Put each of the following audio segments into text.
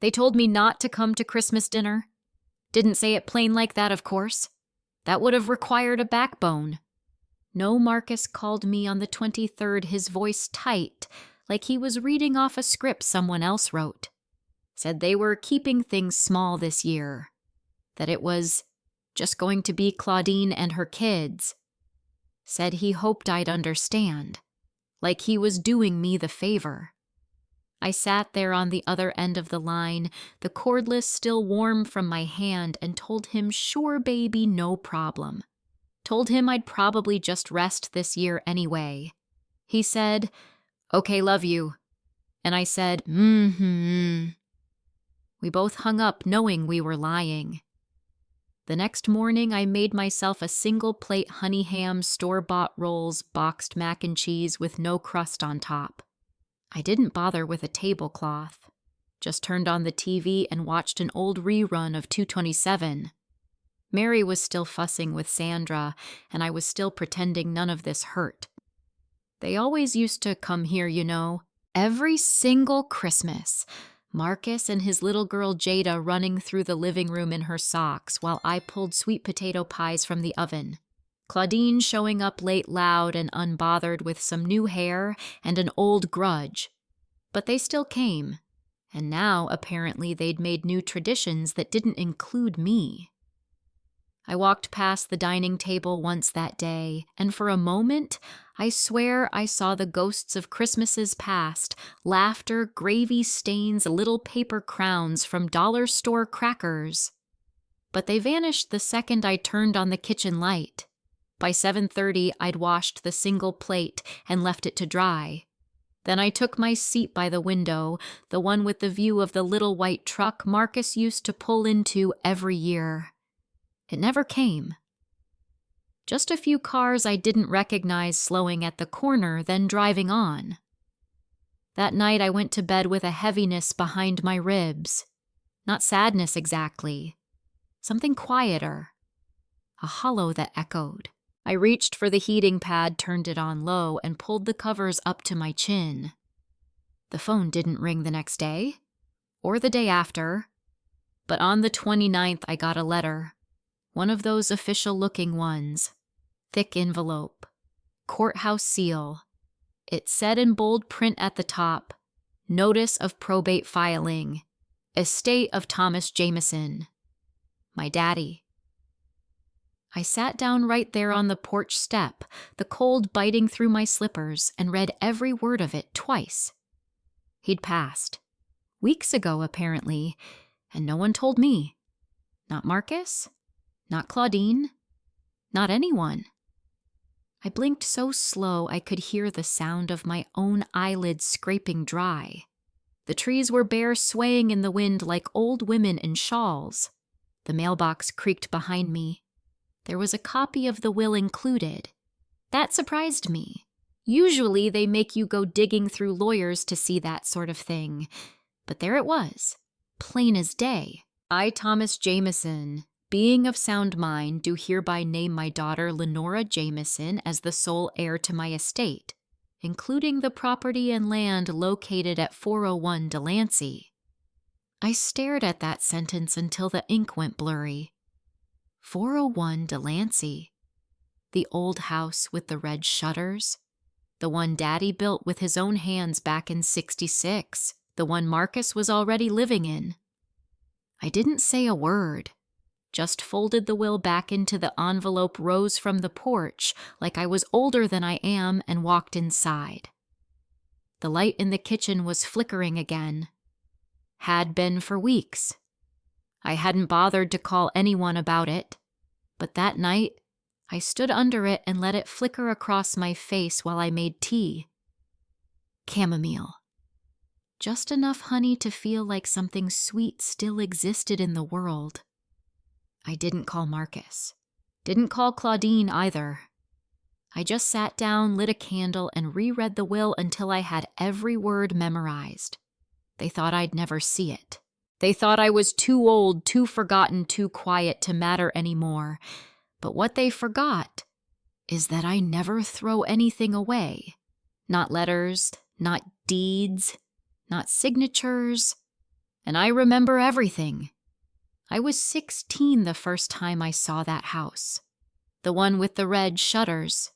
They told me not to come to Christmas dinner. Didn't say it plain like that, of course. That would have required a backbone. No, Marcus called me on the 23rd, his voice tight, like he was reading off a script someone else wrote. Said they were keeping things small this year. That it was just going to be Claudine and her kids. Said he hoped I'd understand, like he was doing me the favor. I sat there on the other end of the line, the cordless still warm from my hand, and told him, sure, baby, no problem. Told him I'd probably just rest this year anyway. He said, okay, love you. And I said, We both hung up knowing we were lying. The next morning, I made myself a single-plate honey ham, store-bought rolls, boxed mac and cheese with no crust on top. I didn't bother with a tablecloth. Just turned on the TV and watched an old rerun of 227. Mary was still fussing with Sandra, and I was still pretending none of this hurt. They always used to come here, you know, every single Christmas. Marcus and his little girl Jada running through the living room in her socks while I pulled sweet potato pies from the oven. Claudine showing up late loud and unbothered with some new hair and an old grudge. But they still came, and now apparently they'd made new traditions that didn't include me. I walked past the dining table once that day, and for a moment, I swear I saw the ghosts of Christmases past, laughter, gravy stains, little paper crowns from dollar store crackers. But they vanished the second I turned on the kitchen light. By 7:30, I'd washed the single plate and left it to dry. Then I took my seat by the window, the one with the view of the little white truck Marcus used to pull into every year. It never came. Just a few cars I didn't recognize slowing at the corner, then driving on. That night I went to bed with a heaviness behind my ribs. Not sadness exactly. Something quieter. A hollow that echoed. I reached for the heating pad, turned it on low, and pulled the covers up to my chin. The phone didn't ring the next day, or the day after, but on the 29th I got a letter. One of those official-looking ones. Thick envelope. Courthouse seal. It said in bold print at the top, Notice of probate filing. Estate of Thomas Jameson. My daddy. I sat down right there on the porch step, the cold biting through my slippers, and read every word of it twice. He'd passed. Weeks ago, apparently, and no one told me. Not Marcus? Not Claudine? Not anyone. I blinked so slow I could hear the sound of my own eyelids scraping dry. The trees were bare, swaying in the wind like old women in shawls. The mailbox creaked behind me. There was a copy of the will included. That surprised me. Usually they make you go digging through lawyers to see that sort of thing. But there it was, plain as day. I, Thomas Jameson, being of sound mind, do hereby name my daughter Lenora Jameson as the sole heir to my estate, including the property and land located at 401 Delancey. I stared at that sentence until the ink went blurry. 401 Delancey. The old house with the red shutters. The one Daddy built with his own hands back in '66. The one Marcus was already living in. I didn't say a word. Just folded the will back into the envelope, rose from the porch like I was older than I am, and walked inside. The light in the kitchen was flickering again. Had been for weeks. I hadn't bothered to call anyone about it, but that night I stood under it and let it flicker across my face while I made tea. Chamomile. Just enough honey to feel like something sweet still existed in the world. I didn't call Marcus. Didn't call Claudine either. I just sat down, lit a candle, and reread the will until I had every word memorized. They thought I'd never see it. They thought I was too old, too forgotten, too quiet to matter anymore. But what they forgot is that I never throw anything away. Not letters, not deeds, not signatures, And I remember everything. I was 16 the first time I saw that house. The one with the red shutters.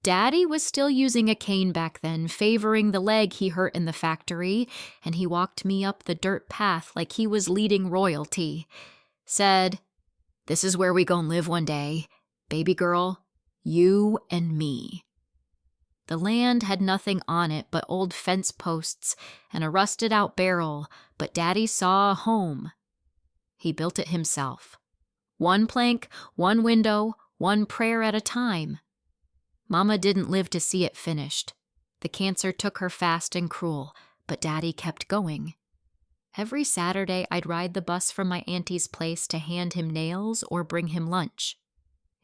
Daddy was still using a cane back then, favoring the leg he hurt in the factory, and he walked me up the dirt path like he was leading royalty. Said, "This is where we gon' live one day. Baby girl, you and me." The land had nothing on it but old fence posts and a rusted-out barrel, but Daddy saw a home. He built it himself. One plank, one window, one prayer at a time. Mama didn't live to see it finished. The cancer took her fast and cruel, but Daddy kept going. Every Saturday, I'd ride the bus from my auntie's place to hand him nails or bring him lunch.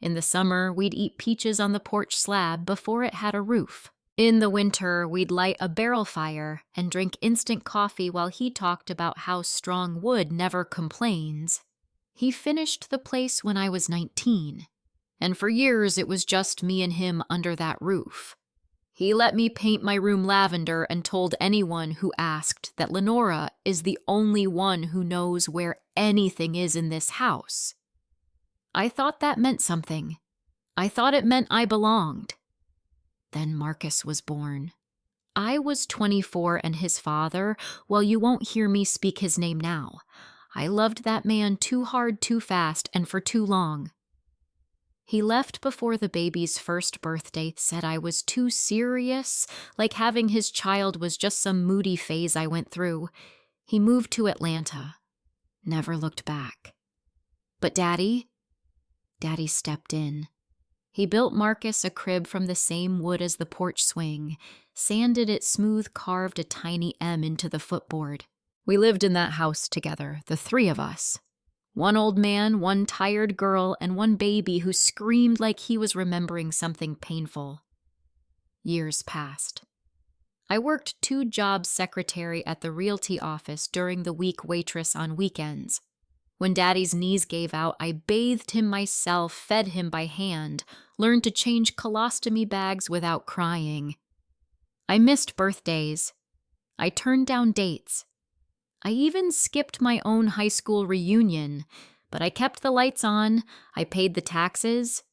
In the summer, we'd eat peaches on the porch slab before it had a roof. In the winter, we'd light a barrel fire and drink instant coffee while he talked about how strong wood never complains. He finished the place when I was 19, and for years it was just me and him under that roof. He let me paint my room lavender and told anyone who asked that Lenora is the only one who knows where anything is in this house. I thought that meant something. I thought it meant I belonged. Then Marcus was born. I was 24 and his father, well, you won't hear me speak his name now. I loved that man too hard, too fast, and for too long. He left before the baby's first birthday, said I was too serious, like having his child was just some moody phase I went through. He moved to Atlanta. Never looked back. But Daddy stepped in. He built Marcus a crib from the same wood as the porch swing, sanded it smooth, carved a tiny M into the footboard. We lived in that house together, the three of us. One old man, one tired girl, and one baby who screamed like he was remembering something painful. Years passed. I worked 2 jobs secretary at the realty office, during the week waitress on weekends. When Daddy's knees gave out, I bathed him myself, fed him by hand, learned to change colostomy bags without crying. I missed birthdays. I turned down dates. I even skipped my own high school reunion, but I kept the lights on, I paid the taxes.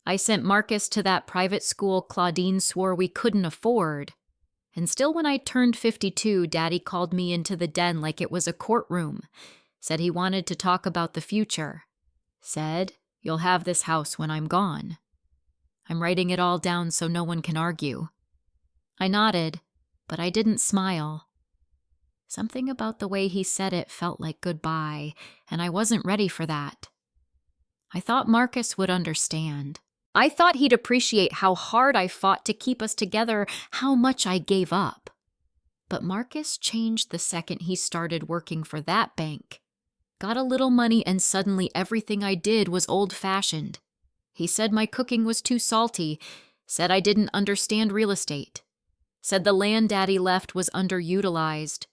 I sent Marcus to that private school Claudine swore we couldn't afford. And still when I turned 52, Daddy called me into the den like it was a courtroom. Said he wanted to talk about the future. Said, "You'll have this house when I'm gone." I'm writing it all down so no one can argue. I nodded, but I didn't smile. Something about the way he said it felt like goodbye, and I wasn't ready for that. I thought Marcus would understand. I thought he'd appreciate how hard I fought to keep us together, how much I gave up. But Marcus changed the second he started working for that bank. Got a little money and suddenly everything I did was old-fashioned. He said my cooking was too salty, said I didn't understand real estate, said the land Daddy left was underutilized.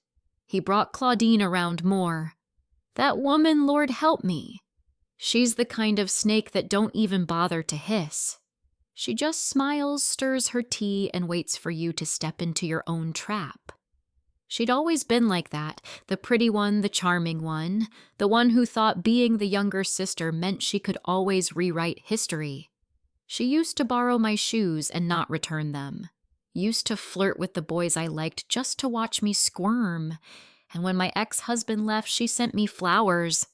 He brought Claudine around more. That woman, Lord help me. She's the kind of snake that don't even bother to hiss. She just smiles, stirs her tea, and waits for you to step into your own trap. She'd always been like that, the pretty one, the charming one, the one who thought being the younger sister meant she could always rewrite history. She used to borrow my shoes and not return them. Used to flirt with the boys I liked just to watch me squirm. And when my ex-husband left, she sent me flowers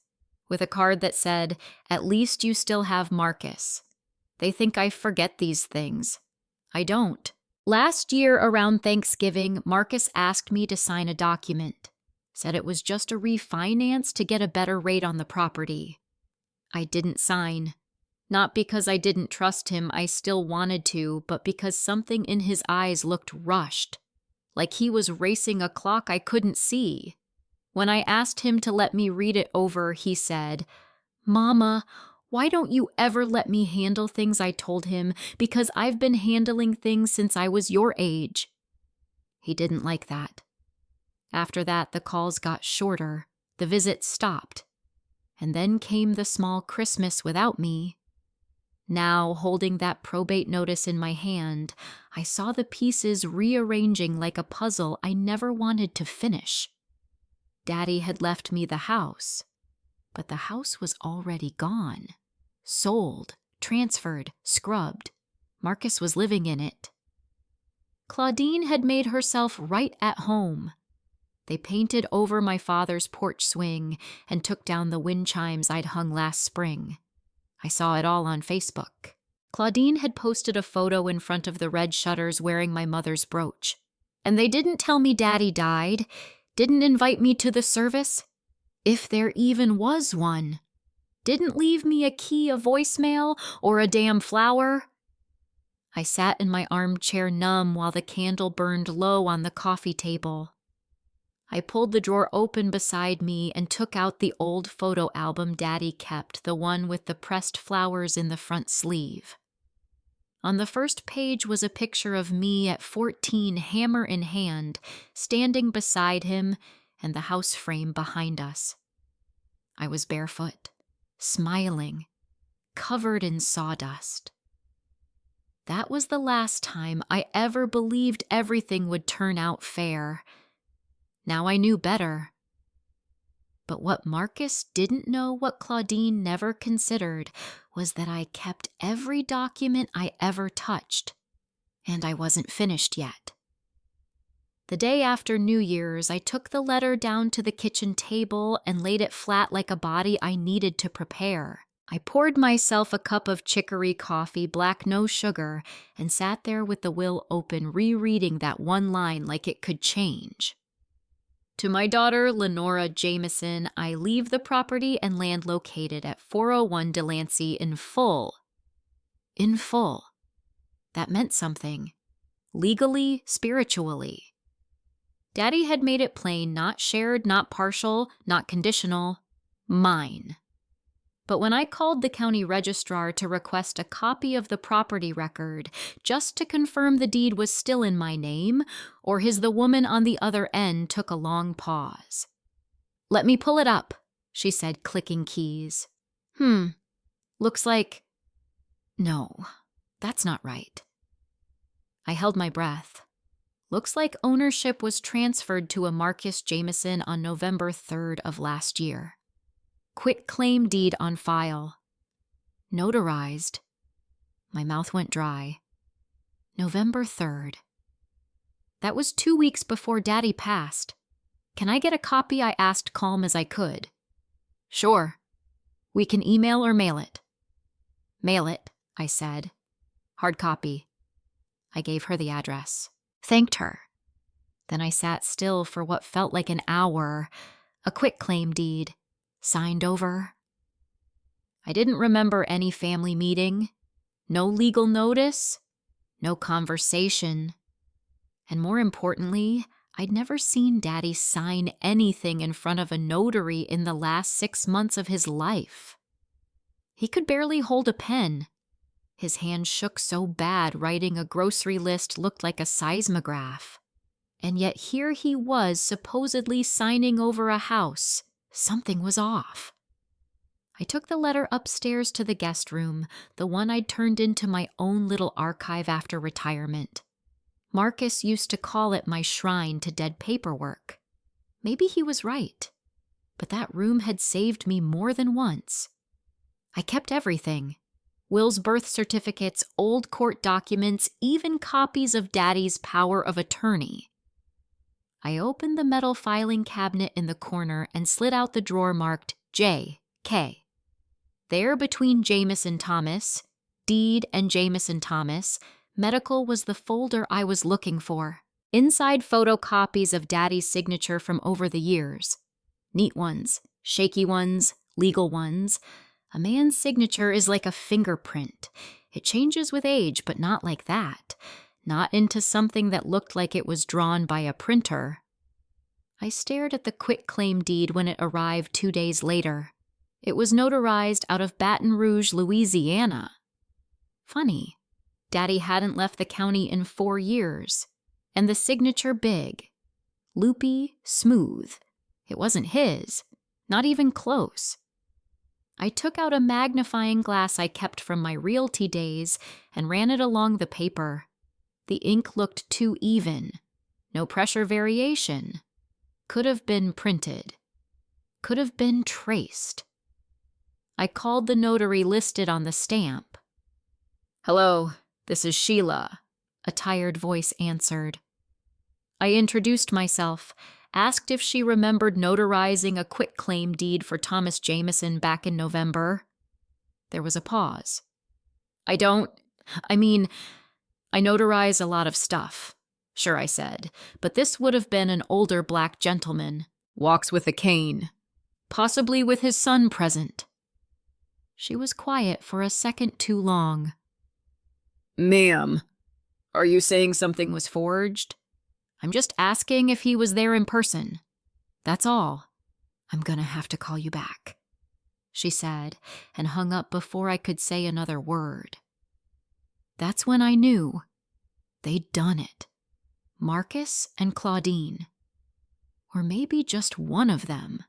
with a card that said, "At least you still have Marcus." They think I forget these things. I don't. Last year around Thanksgiving, Marcus asked me to sign a document. Said it was just a refinance to get a better rate on the property. I didn't sign. Not because I didn't trust him, I still wanted to, but because something in his eyes looked rushed, like he was racing a clock I couldn't see. When I asked him to let me read it over, he said, "Mama, why don't you ever let me handle things?" I told him, "because I've been handling things since I was your age." He didn't like that. After that, the calls got shorter, the visits stopped, and then came the small Christmas without me. Now, holding that probate notice in my hand, I saw the pieces rearranging like a puzzle I never wanted to finish. Daddy had left me the house, but the house was already gone. Sold, transferred, scrubbed. Marcus was living in it. Claudine had made herself right at home. They painted over my father's porch swing and took down the wind chimes I'd hung last spring. I saw it all on Facebook. Claudine had posted a photo in front of the red shutters wearing my mother's brooch. And they didn't tell me Daddy died, didn't invite me to the service, if there even was one. Didn't leave me a key, a voicemail, or a damn flower. I sat in my armchair numb while the candle burned low on the coffee table. I pulled the drawer open beside me and took out the old photo album Daddy kept, the one with the pressed flowers in the front sleeve. On the first page was a picture of me at 14, hammer in hand, standing beside him and the house frame behind us. I was barefoot, smiling, covered in sawdust. That was the last time I ever believed everything would turn out fair. Now I knew better. But what Marcus didn't know, what Claudine never considered, was that I kept every document I ever touched, and I wasn't finished yet. The day after New Year's, I took the letter down to the kitchen table and laid it flat like a body I needed to prepare. I poured myself a cup of chicory coffee, black, no sugar, and sat there with the will open, rereading that one line like it could change. To my daughter, Lenora Jameson, I leave the property and land located at 401 Delancey in full. In full. That meant something. Legally, spiritually. Daddy had made it plain, not shared, not partial, not conditional. Mine. But when I called the county registrar to request a copy of the property record, just to confirm the deed was still in my name, or the woman on the other end took a long pause. "Let me pull it up," she said, clicking keys. Looks like... No, that's not right. I held my breath. Looks like ownership was transferred to a Marcus Jameson on November 3rd of last year. Quit claim deed on file. Notarized. My mouth went dry. November 3rd. That was 2 weeks before Daddy passed. "Can I get a copy?" I asked, calm as I could. "Sure. We can email or mail it." "Mail it," I said. "Hard copy." I gave her the address. Thanked her. Then I sat still for what felt like an hour. A quitclaim deed. Signed over. I didn't remember any family meeting, no legal notice, no conversation. And more importantly, I'd never seen Daddy sign anything in front of a notary in the last 6 months of his life. He could barely hold a pen. His hand shook so bad writing a grocery list looked like a seismograph. And yet here he was supposedly signing over a house. Something was off. I took the letter upstairs to the guest room, the one I'd turned into my own little archive after retirement. Marcus used to call it my shrine to dead paperwork. Maybe he was right, but that room had saved me more than once. I kept everything. Will's birth certificates, old court documents, even copies of Daddy's power of attorney. I opened the metal filing cabinet in the corner and slid out the drawer marked J.K. There between Jameson Thomas, deed and Jameson Thomas, medical was the folder I was looking for. Inside photocopies of Daddy's signature from over the years. Neat ones, shaky ones, legal ones. A man's signature is like a fingerprint. It changes with age, but not like that. Not into something that looked like it was drawn by a printer. I stared at the quitclaim deed when it arrived 2 days later. It was notarized out of Baton Rouge, Louisiana. Funny, Daddy hadn't left the county in 4 years. And the signature big. Loopy, smooth. It wasn't his. Not even close. I took out a magnifying glass I kept from my realty days and ran it along the paper. The ink looked too even. No pressure variation. Could have been printed. Could have been traced. I called the notary listed on the stamp. "Hello, this is Sheila," a tired voice answered. I introduced myself, asked if she remembered notarizing a quitclaim deed for Thomas Jameson back in November. There was a pause. I notarize a lot of stuff. Sure, I said, but this would have been an older black gentleman. Walks with a cane. Possibly with his son present. She was quiet for a second too long. "Ma'am, are you saying something was forged?" "I'm just asking if he was there in person. That's all. I'm gonna have to call you back," she said, and hung up before I could say another word. That's when I knew. They'd done it. Marcus and Claudine. Or maybe just one of them.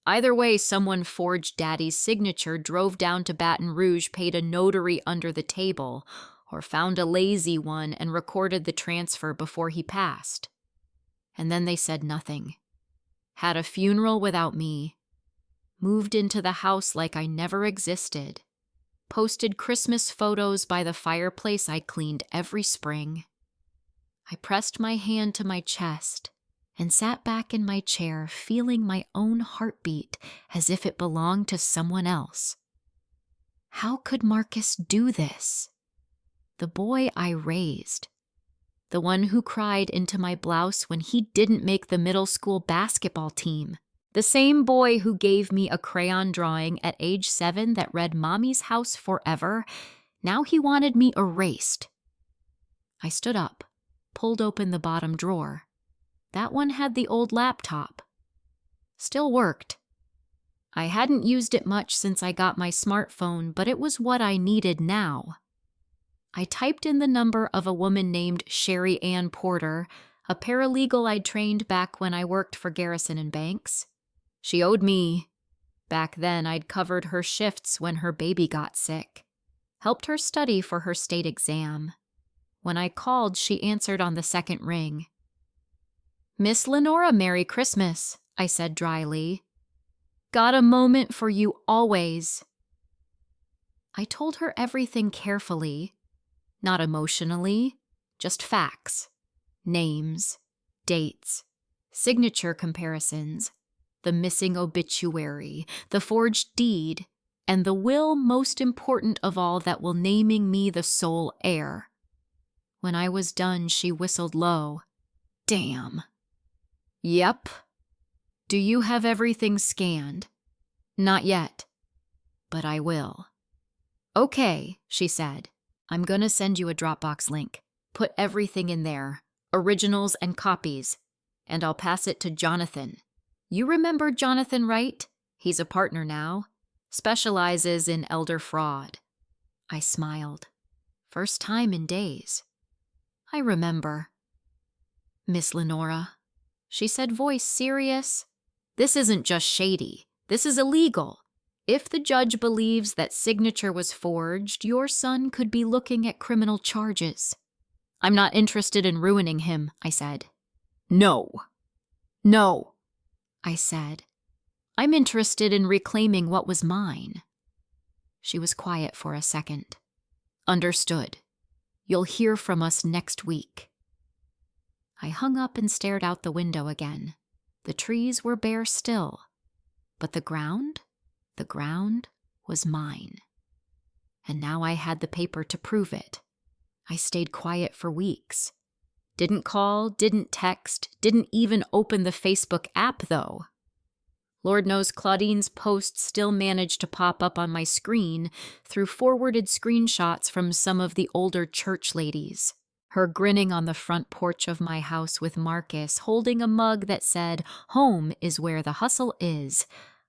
Either way, someone forged Daddy's signature, drove down to Baton Rouge, paid a notary under the table, or found a lazy one and recorded the transfer before he passed. And then they said nothing. Had a funeral without me. Moved into the house like I never existed. Posted Christmas photos by the fireplace I cleaned every spring. I pressed my hand to my chest and sat back in my chair, feeling my own heartbeat as if it belonged to someone else. How could Marcus do this? The boy I raised. The one who cried into my blouse when he didn't make the middle school basketball team. The same boy who gave me a crayon drawing at age 7 that read "Mommy's House Forever." Now he wanted me erased. I stood up, pulled open the bottom drawer. That one had the old laptop. Still worked. I hadn't used it much since I got my smartphone, but it was what I needed now. I typed in the number of a woman named Sherry Ann Porter, a paralegal I'd trained back when I worked for Garrison and Banks. She owed me. Back then, I'd covered her shifts when her baby got sick. Helped her study for her state exam. When I called, she answered on the second ring. "Miss Lenora, Merry Christmas," I said dryly. "Got a moment for you always." I told her everything carefully. Not emotionally, just facts. Names, dates, signature comparisons, the missing obituary, the forged deed, and the will most important of all that will naming me the sole heir. When I was done, she whistled low. "Damn." "Yep." "Do you have everything scanned?" "Not yet." "But I will." "Okay," she said. "I'm gonna send you a Dropbox link. Put everything in there, originals and copies, and I'll pass it to Jonathan. You remember Jonathan, right? He's a partner now. Specializes in elder fraud." I smiled. First time in days. "I remember." "Miss Lenora," she said, voice serious. "This isn't just shady. This is illegal. If the judge believes that signature was forged, your son could be looking at criminal charges." "I'm not interested in ruining him," I said. "No." "No," I said. "I'm interested in reclaiming what was mine." She was quiet for a second. "Understood. You'll hear from us next week." I hung up and stared out the window again. The trees were bare still. But the ground was mine. And now I had the paper to prove it. I stayed quiet for weeks. Didn't call, didn't text, didn't even open the Facebook app, though. Lord knows Claudine's posts still managed to pop up on my screen through forwarded screenshots from some of the older church ladies. Her grinning on the front porch of my house with Marcus, holding a mug that said, "Home is where the hustle is."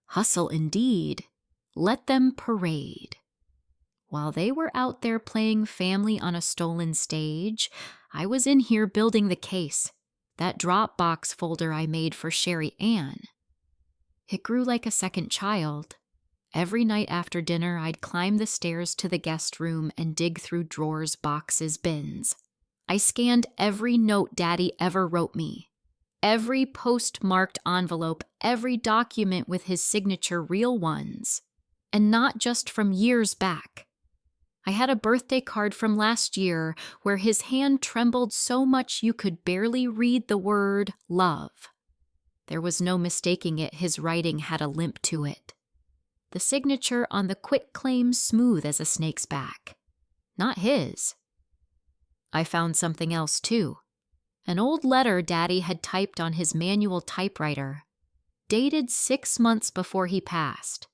Hustle indeed. Let them parade. While they were out there playing family on a stolen stage, I was in here building the case, that Dropbox folder I made for Sherry Ann. It grew like a second child. Every night after dinner, I'd climb the stairs to the guest room and dig through drawers, boxes, bins. I scanned every note Daddy ever wrote me. Every postmarked envelope, every document with his signature, real ones. And not just from years back. I had a birthday card from last year where his hand trembled so much you could barely read the word love. There was no mistaking it, his writing had a limp to it. The signature on the quitclaim smooth as a snake's back. Not his. I found something else too. An old letter Daddy had typed on his manual typewriter, dated 6 months before he passed.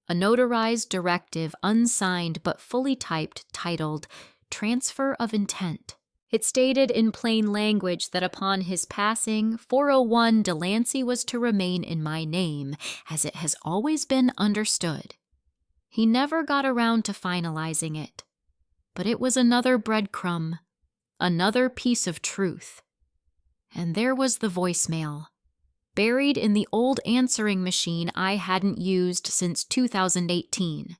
A notarized directive, unsigned but fully typed, titled Transfer of Intent. It stated in plain language that upon his passing, 401 Delancey was to remain in my name, as it has always been understood. He never got around to finalizing it, but it was another breadcrumb, another piece of truth. And there was the voicemail, buried in the old answering machine I hadn't used since 2018.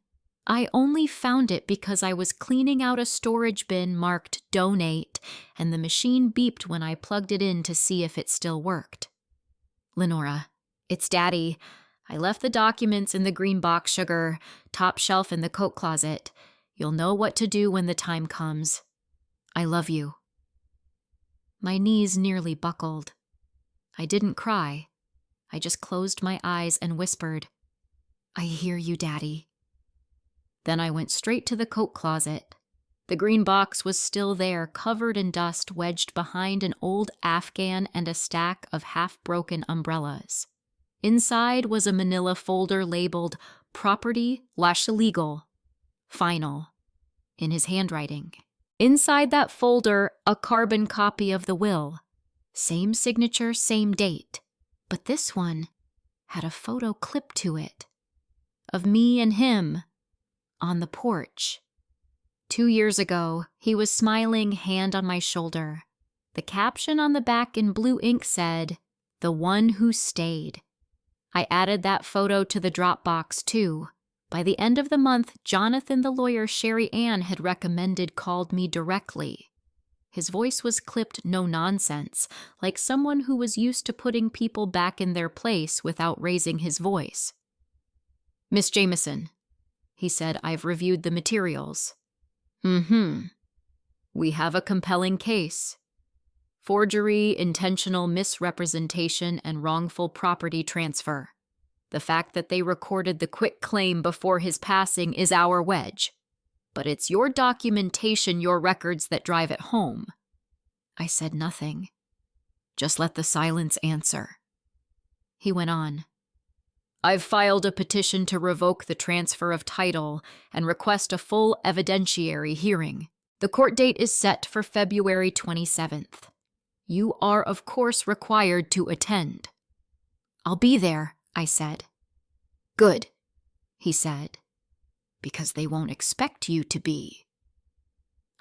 I only found it because I was cleaning out a storage bin marked Donate, and the machine beeped when I plugged it in to see if it still worked. Lenora, it's Daddy. I left the documents in the green box, sugar, top shelf in the coat closet. You'll know what to do when the time comes. I love you. My knees nearly buckled. I didn't cry. I just closed my eyes and whispered, I hear you, Daddy. Then I went straight to the coat closet. The green box was still there, covered in dust, wedged behind an old Afghan and a stack of half-broken umbrellas. Inside was a manila folder labeled Property / Illegal. Final. In his handwriting. Inside that folder, a carbon copy of the will. Same signature, same date. But this one had a photo clipped to it. Of me and him. On the porch. 2 years ago, he was smiling, hand on my shoulder. The caption on the back in blue ink said, The One Who Stayed. I added that photo to the Dropbox too. By the end of the month, Jonathan the lawyer Sherry Ann had recommended called me directly. His voice was clipped no nonsense, like someone who was used to putting people back in their place without raising his voice. Miss Jameson, he said, I've reviewed the materials. We have a compelling case. Forgery, intentional misrepresentation, and wrongful property transfer. The fact that they recorded the quitclaim before his passing is our wedge. But it's your documentation, your records that drive it home. I said nothing. Just let the silence answer. He went on. I've filed a petition to revoke the transfer of title and request a full evidentiary hearing. The court date is set for February 27th. You are, of course, required to attend. I'll be there, I said. Good, he said, because they won't expect you to be.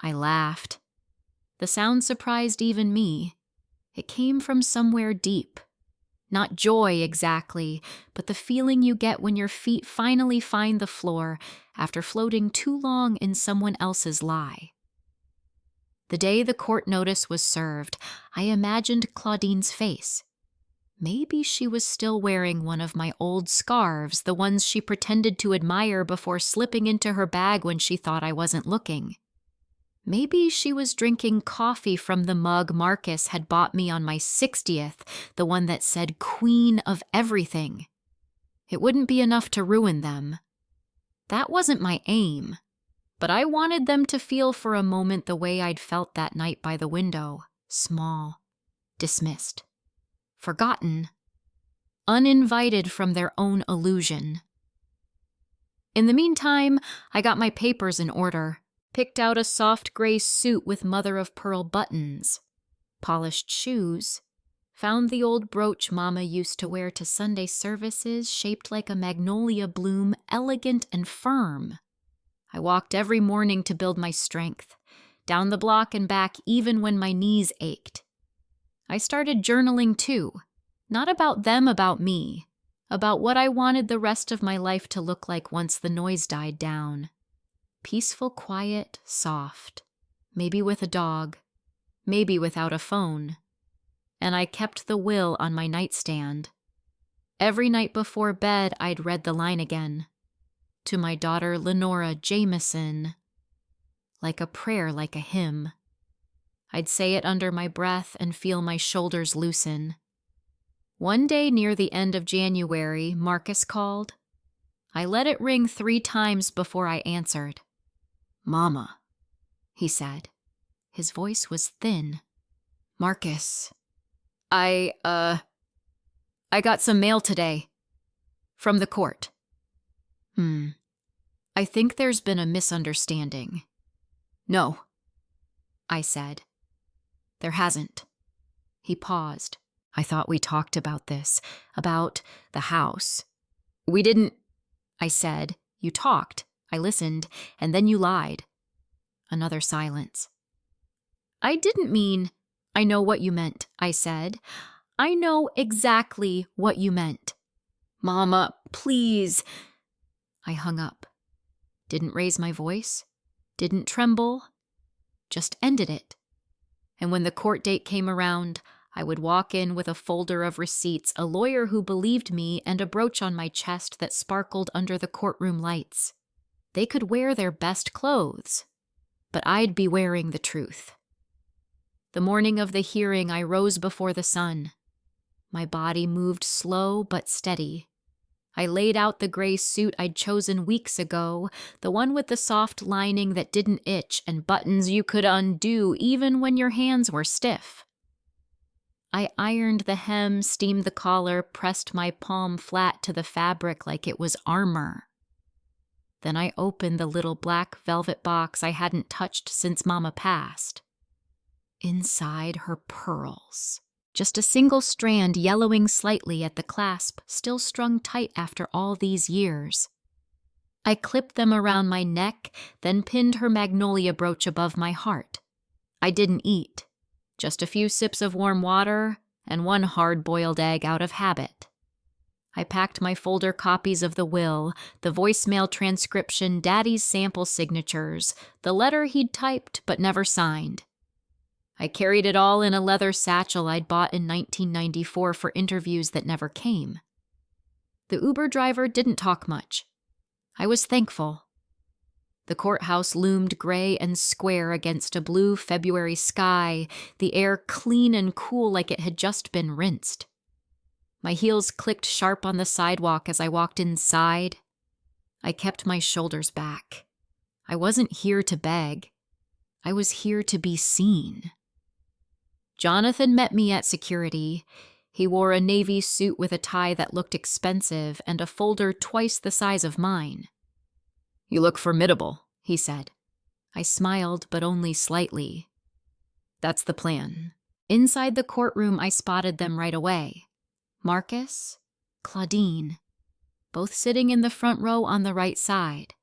I laughed. The sound surprised even me. It came from somewhere deep. Not joy exactly, but the feeling you get when your feet finally find the floor after floating too long in someone else's lie. The day the court notice was served, I imagined Claudine's face. Maybe she was still wearing one of my old scarves, the ones she pretended to admire before slipping into her bag when she thought I wasn't looking. Maybe she was drinking coffee from the mug Marcus had bought me on my 60th, the one that said Queen of Everything. It wouldn't be enough to ruin them. That wasn't my aim, but I wanted them to feel for a moment the way I'd felt that night by the window, small, dismissed, forgotten, uninvited from their own illusion. In the meantime, I got my papers in order. Picked out a soft gray suit with mother-of-pearl buttons, polished shoes, found the old brooch Mama used to wear to Sunday services shaped like a magnolia bloom, elegant and firm. I walked every morning to build my strength, down the block and back even when my knees ached. I started journaling too, not about them, about me, about what I wanted the rest of my life to look like once the noise died down. Peaceful, quiet, soft, maybe with a dog, maybe without a phone. and I kept the will on my nightstand. Every night before bed, I'd read the line again. To my daughter Lenora Jameson. Like a prayer, like a hymn. I'd say it under my breath and feel my shoulders loosen. One day near the end of January, Marcus called. I let it ring 3 times before I answered. "Mama," he said. His voice was thin. "Marcus, I got some mail today. From the court." I think there's been a misunderstanding." "No," I said. "There hasn't." He paused. "I thought we talked about this, about the house." "We didn't," I said. "You talked, I listened, and then you lied." Another silence. "I didn't mean, I know what you meant," I said. "I know exactly what you meant." "Mama, please." I hung up. Didn't raise my voice. Didn't tremble. Just ended it. And when the court date came around, I would walk in with a folder of receipts, a lawyer who believed me, and a brooch on my chest that sparkled under the courtroom lights. They could wear their best clothes, but I'd be wearing the truth. The morning of the hearing, I rose before the sun. My body moved slow but steady. I laid out the gray suit I'd chosen weeks ago, the one with the soft lining that didn't itch and buttons you could undo even when your hands were stiff. I ironed the hem, steamed the collar, pressed my palm flat to the fabric like it was armor. Then I opened the little black velvet box I hadn't touched since Mama passed. Inside, her pearls. Just a single strand yellowing slightly at the clasp, still strung tight after all these years. I clipped them around my neck, then pinned her magnolia brooch above my heart. I didn't eat. Just a few sips of warm water and 1 hard-boiled egg out of habit. I packed my folder copies of the will, the voicemail transcription, Daddy's sample signatures, the letter he'd typed but never signed. I carried it all in a leather satchel I'd bought in 1994 for interviews that never came. The Uber driver didn't talk much. I was thankful. The courthouse loomed gray and square against a blue February sky, the air clean and cool like it had just been rinsed. My heels clicked sharp on the sidewalk as I walked inside. I kept my shoulders back. I wasn't here to beg. I was here to be seen. Jonathan met me at security. He wore a navy suit with a tie that looked expensive and a folder twice the size of mine. "You look formidable," he said. I smiled, but only slightly. "That's the plan." Inside the courtroom, I spotted them right away. Marcus, Claudine, both sitting in the front row on the right side.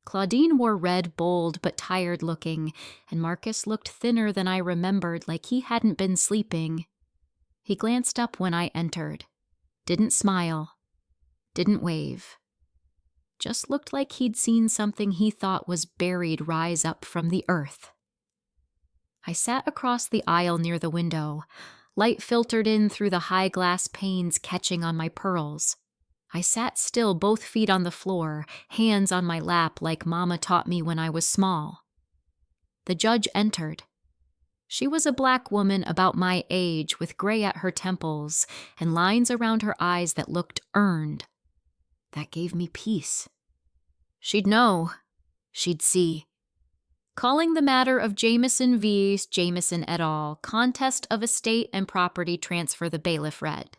Claudine wore red, bold, but tired looking, and Marcus looked thinner than I remembered, like he hadn't been sleeping. He glanced up when I entered. Didn't smile. Didn't wave. Just looked like he'd seen something he thought was buried rise up from the earth. I sat across the aisle near the window. Light filtered in through the high glass panes, catching on my pearls. I sat still, both feet on the floor, hands on my lap like Mama taught me when I was small. The judge entered. She was a black woman about my age, with gray at her temples and lines around her eyes that looked earned. That gave me peace. She'd know. She'd see. Calling the matter of Jameson v. Jameson et al., contest of estate and property transfer, the bailiff read.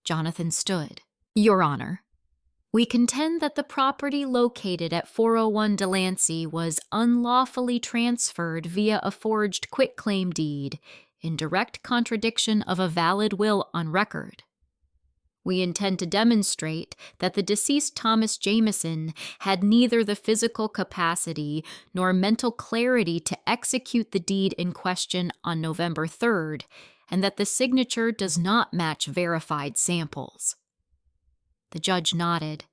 Jonathan stood. "Your Honor, we contend that the property located at 401 Delancey was unlawfully transferred via a forged quitclaim deed in direct contradiction of a valid will on record. We intend to demonstrate that the deceased Thomas Jameson had neither the physical capacity nor mental clarity to execute the deed in question on November 3rd, and that the signature does not match verified samples." The judge nodded.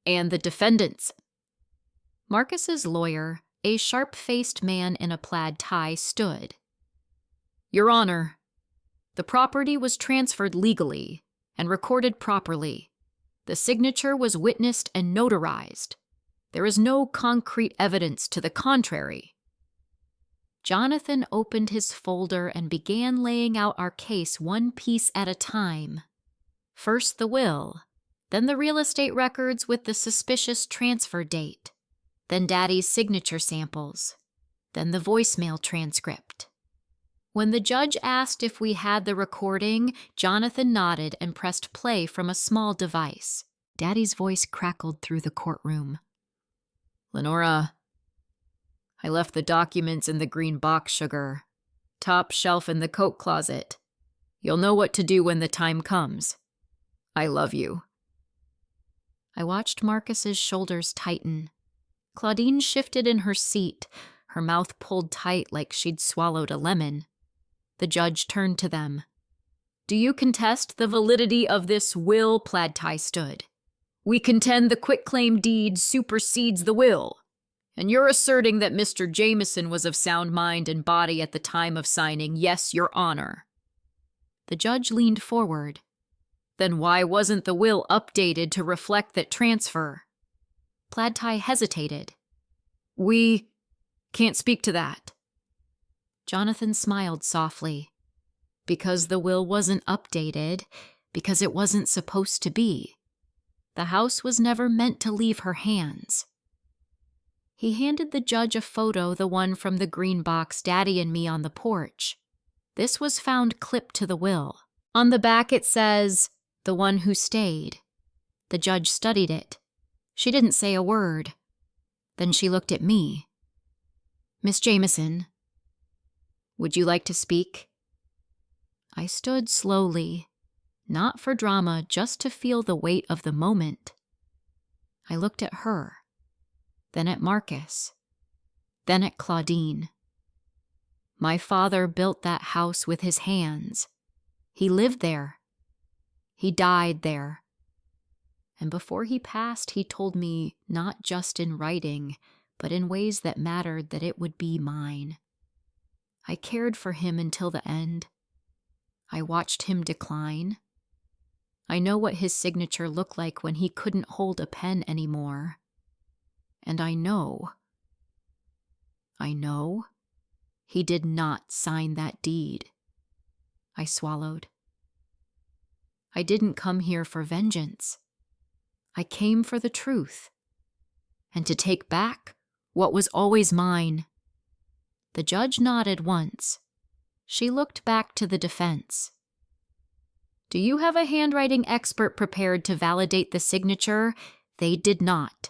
"And the defendants?" Marcus's lawyer, a sharp-faced man in a plaid tie, stood. "Your Honor, The property was transferred legally and recorded properly. The signature was witnessed and notarized. There is no concrete evidence to the contrary." Jonathan opened his folder and began laying out our case one piece at a time. First the will, then the real estate records with the suspicious transfer date, then Daddy's signature samples, then the voicemail transcript. When the judge asked if we had the recording, Jonathan nodded and pressed play from a small device. Daddy's voice crackled through the courtroom. "Lenora, I left the documents in the green box, sugar. Top shelf in the coat closet. You'll know what to do when the time comes. I love you." I watched Marcus's shoulders tighten. Claudine shifted in her seat, her mouth pulled tight like she'd swallowed a lemon. The judge turned to them. "Do you contest the validity of this will?" Plaid Tie stood. "We contend the quitclaim deed supersedes the will. And you're asserting that Mr. Jameson was of sound mind and body at the time of signing, yes, Your Honor." The judge leaned forward. "Then why wasn't the will updated to reflect that transfer?" Plaid Tie hesitated. "We can't speak to that." Jonathan smiled softly. "Because the will wasn't updated, because it wasn't supposed to be. The house was never meant to leave her hands." He handed the judge a photo, the one from the green box, Daddy and me on the porch. This was found clipped to the will. On the back it says, "The one who stayed." The judge studied it. She didn't say a word. Then she looked at me. "Miss Jameson, would you like to speak?" I stood slowly, not for drama, just to feel the weight of the moment. I looked at her, then at Marcus, then at Claudine. My father built that house with his hands. He lived there. He died there. And before he passed, he told me, not just in writing, but in ways that mattered, that it would be mine. I cared for him until the end. I watched him decline. I know what his signature looked like when he couldn't hold a pen anymore. And I know he did not sign that deed. I swallowed. I didn't come here for vengeance. I came for the truth, and to take back what was always mine. The judge nodded once. She looked back to the defense. "Do you have a handwriting expert prepared to validate the signature?" They did not.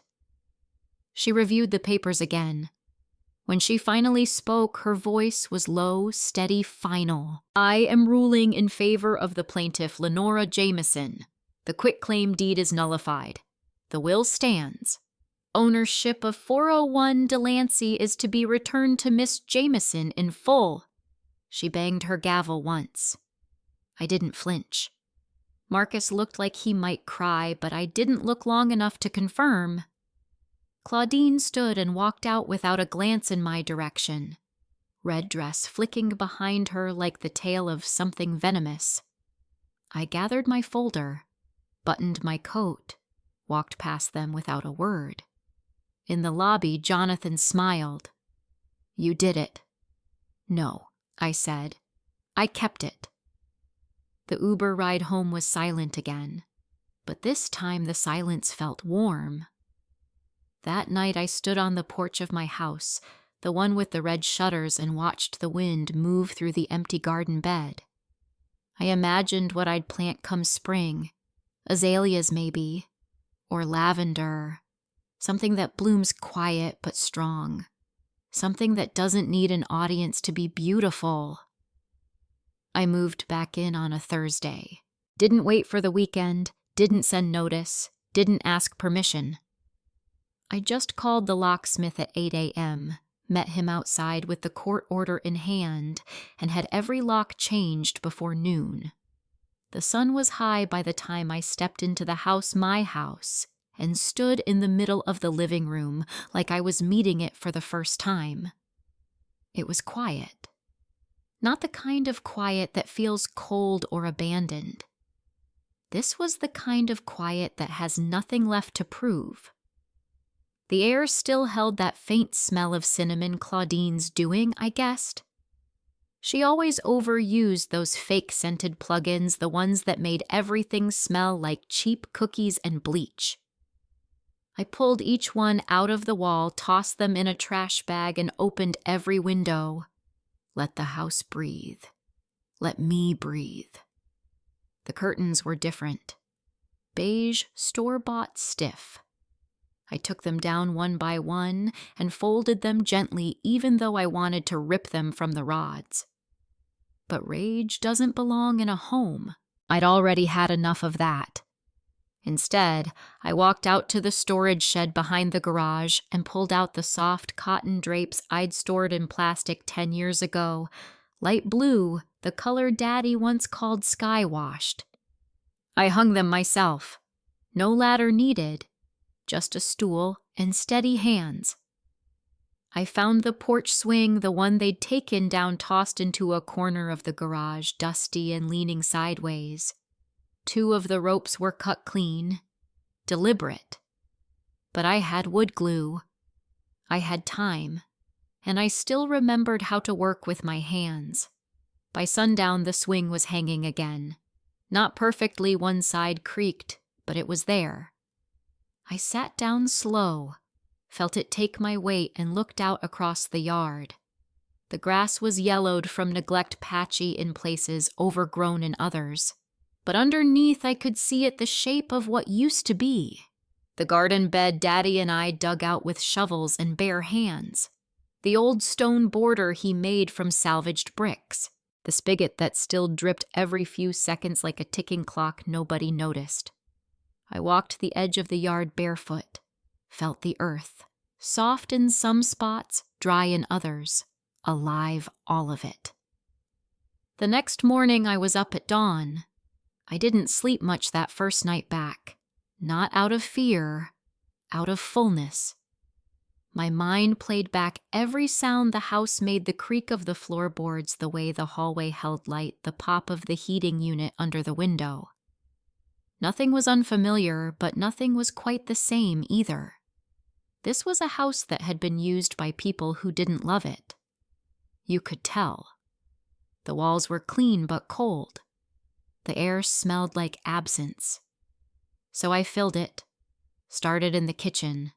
She reviewed the papers again. When she finally spoke, her voice was low, steady, final. "I am ruling in favor of the plaintiff, Lenora Jameson. The quitclaim deed is nullified. The will stands. Ownership of 401 Delancey is to be returned to Miss Jameson in full." She banged her gavel once. I didn't flinch. Marcus looked like he might cry, but I didn't look long enough to confirm. Claudine stood and walked out without a glance in my direction, red dress flicking behind her like the tail of something venomous. I gathered my folder, buttoned my coat, walked past them without a word. In the lobby, Jonathan smiled. "You did it." "No," I said. "I kept it." The Uber ride home was silent again, but this time the silence felt warm. That night I stood on the porch of my house, the one with the red shutters, and watched the wind move through the empty garden bed. I imagined what I'd plant come spring, azaleas maybe, or lavender, something that blooms quiet but strong, something that doesn't need an audience to be beautiful. I moved back in on a Thursday. Didn't wait for the weekend, didn't send notice, didn't ask permission. I just called the locksmith at 8 a.m., met him outside with the court order in hand, and had every lock changed before noon. The sun was high by the time I stepped into the house, my house, and stood in the middle of the living room like I was meeting it for the first time. It was quiet. Not the kind of quiet that feels cold or abandoned. This was the kind of quiet that has nothing left to prove. The air still held that faint smell of cinnamon Claudine's doing, I guessed. She always overused those fake-scented plug-ins, the ones that made everything smell like cheap cookies and bleach. I pulled each one out of the wall, tossed them in a trash bag, and opened every window. Let the house breathe. Let me breathe. The curtains were different. Beige, store-bought stiff. I took them down one by one and folded them gently, even though I wanted to rip them from the rods. But rage doesn't belong in a home. I'd already had enough of that. Instead, I walked out to the storage shed behind the garage and pulled out the soft cotton drapes I'd stored in plastic 10 years ago, light blue, the color Daddy once called sky-washed. I hung them myself. No ladder needed, just a stool and steady hands. I found the porch swing, the one they'd taken down, tossed into a corner of the garage, dusty and leaning sideways. 2 of the ropes were cut clean, deliberate. But I had wood glue. I had time, and I still remembered how to work with my hands. By sundown, the swing was hanging again. Not perfectly, one side creaked, but it was there. I sat down slow, felt it take my weight, and looked out across the yard. The grass was yellowed from neglect, patchy in places, overgrown in others. But underneath I could see it, the shape of what used to be. The garden bed Daddy and I dug out with shovels and bare hands. The old stone border he made from salvaged bricks. The spigot that still dripped every few seconds like a ticking clock nobody noticed. I walked the edge of the yard barefoot, felt the earth, soft in some spots, dry in others, alive, all of it. The next morning I was up at dawn. I didn't sleep much that first night back. Not out of fear, out of fullness. My mind played back every sound the house made, the creak of the floorboards, the way the hallway held light, the pop of the heating unit under the window. Nothing was unfamiliar, but nothing was quite the same either. This was a house that had been used by people who didn't love it. You could tell. The walls were clean but cold. The air smelled like absence. So I filled it, started in the kitchen,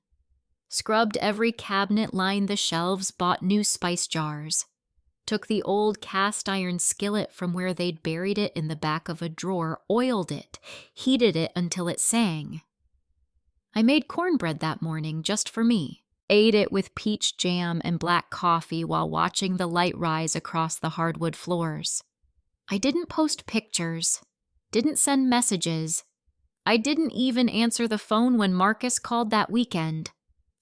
scrubbed every cabinet, lined the shelves, bought new spice jars, took the old cast iron skillet from where they'd buried it in the back of a drawer, oiled it, heated it until it sang. I made cornbread that morning just for me, ate it with peach jam and black coffee while watching the light rise across the hardwood floors. I didn't post pictures, didn't send messages. I didn't even answer the phone when Marcus called that weekend.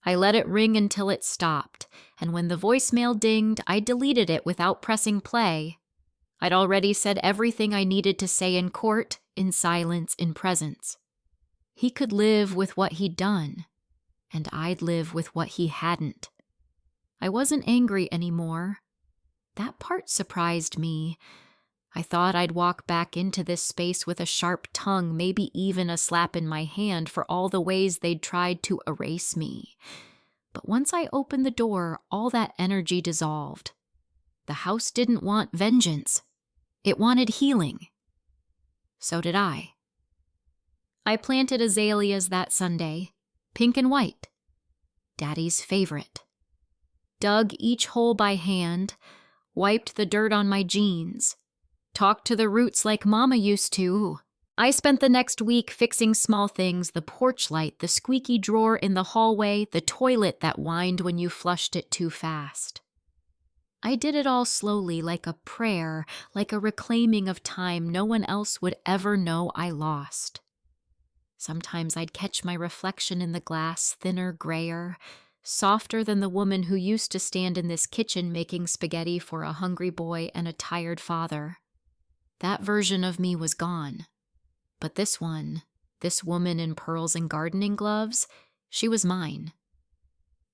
I let it ring until it stopped, and when the voicemail dinged, I deleted it without pressing play. I'd already said everything I needed to say in court, in silence, in presence. He could live with what he'd done, and I'd live with what he hadn't. I wasn't angry anymore. That part surprised me. I thought I'd walk back into this space with a sharp tongue, maybe even a slap in my hand for all the ways they'd tried to erase me. But once I opened the door, all that energy dissolved. The house didn't want vengeance. It wanted healing. So did I. I planted azaleas that Sunday, pink and white, Daddy's favorite. Dug each hole by hand, wiped the dirt on my jeans, talked to the roots like Mama used to. I spent the next week fixing small things, the porch light, the squeaky drawer in the hallway, the toilet that whined when you flushed it too fast. I did it all slowly, like a prayer, like a reclaiming of time no one else would ever know I lost. Sometimes I'd catch my reflection in the glass, thinner, grayer, softer than the woman who used to stand in this kitchen making spaghetti for a hungry boy and a tired father. That version of me was gone. But this one, this woman in pearls and gardening gloves, she was mine.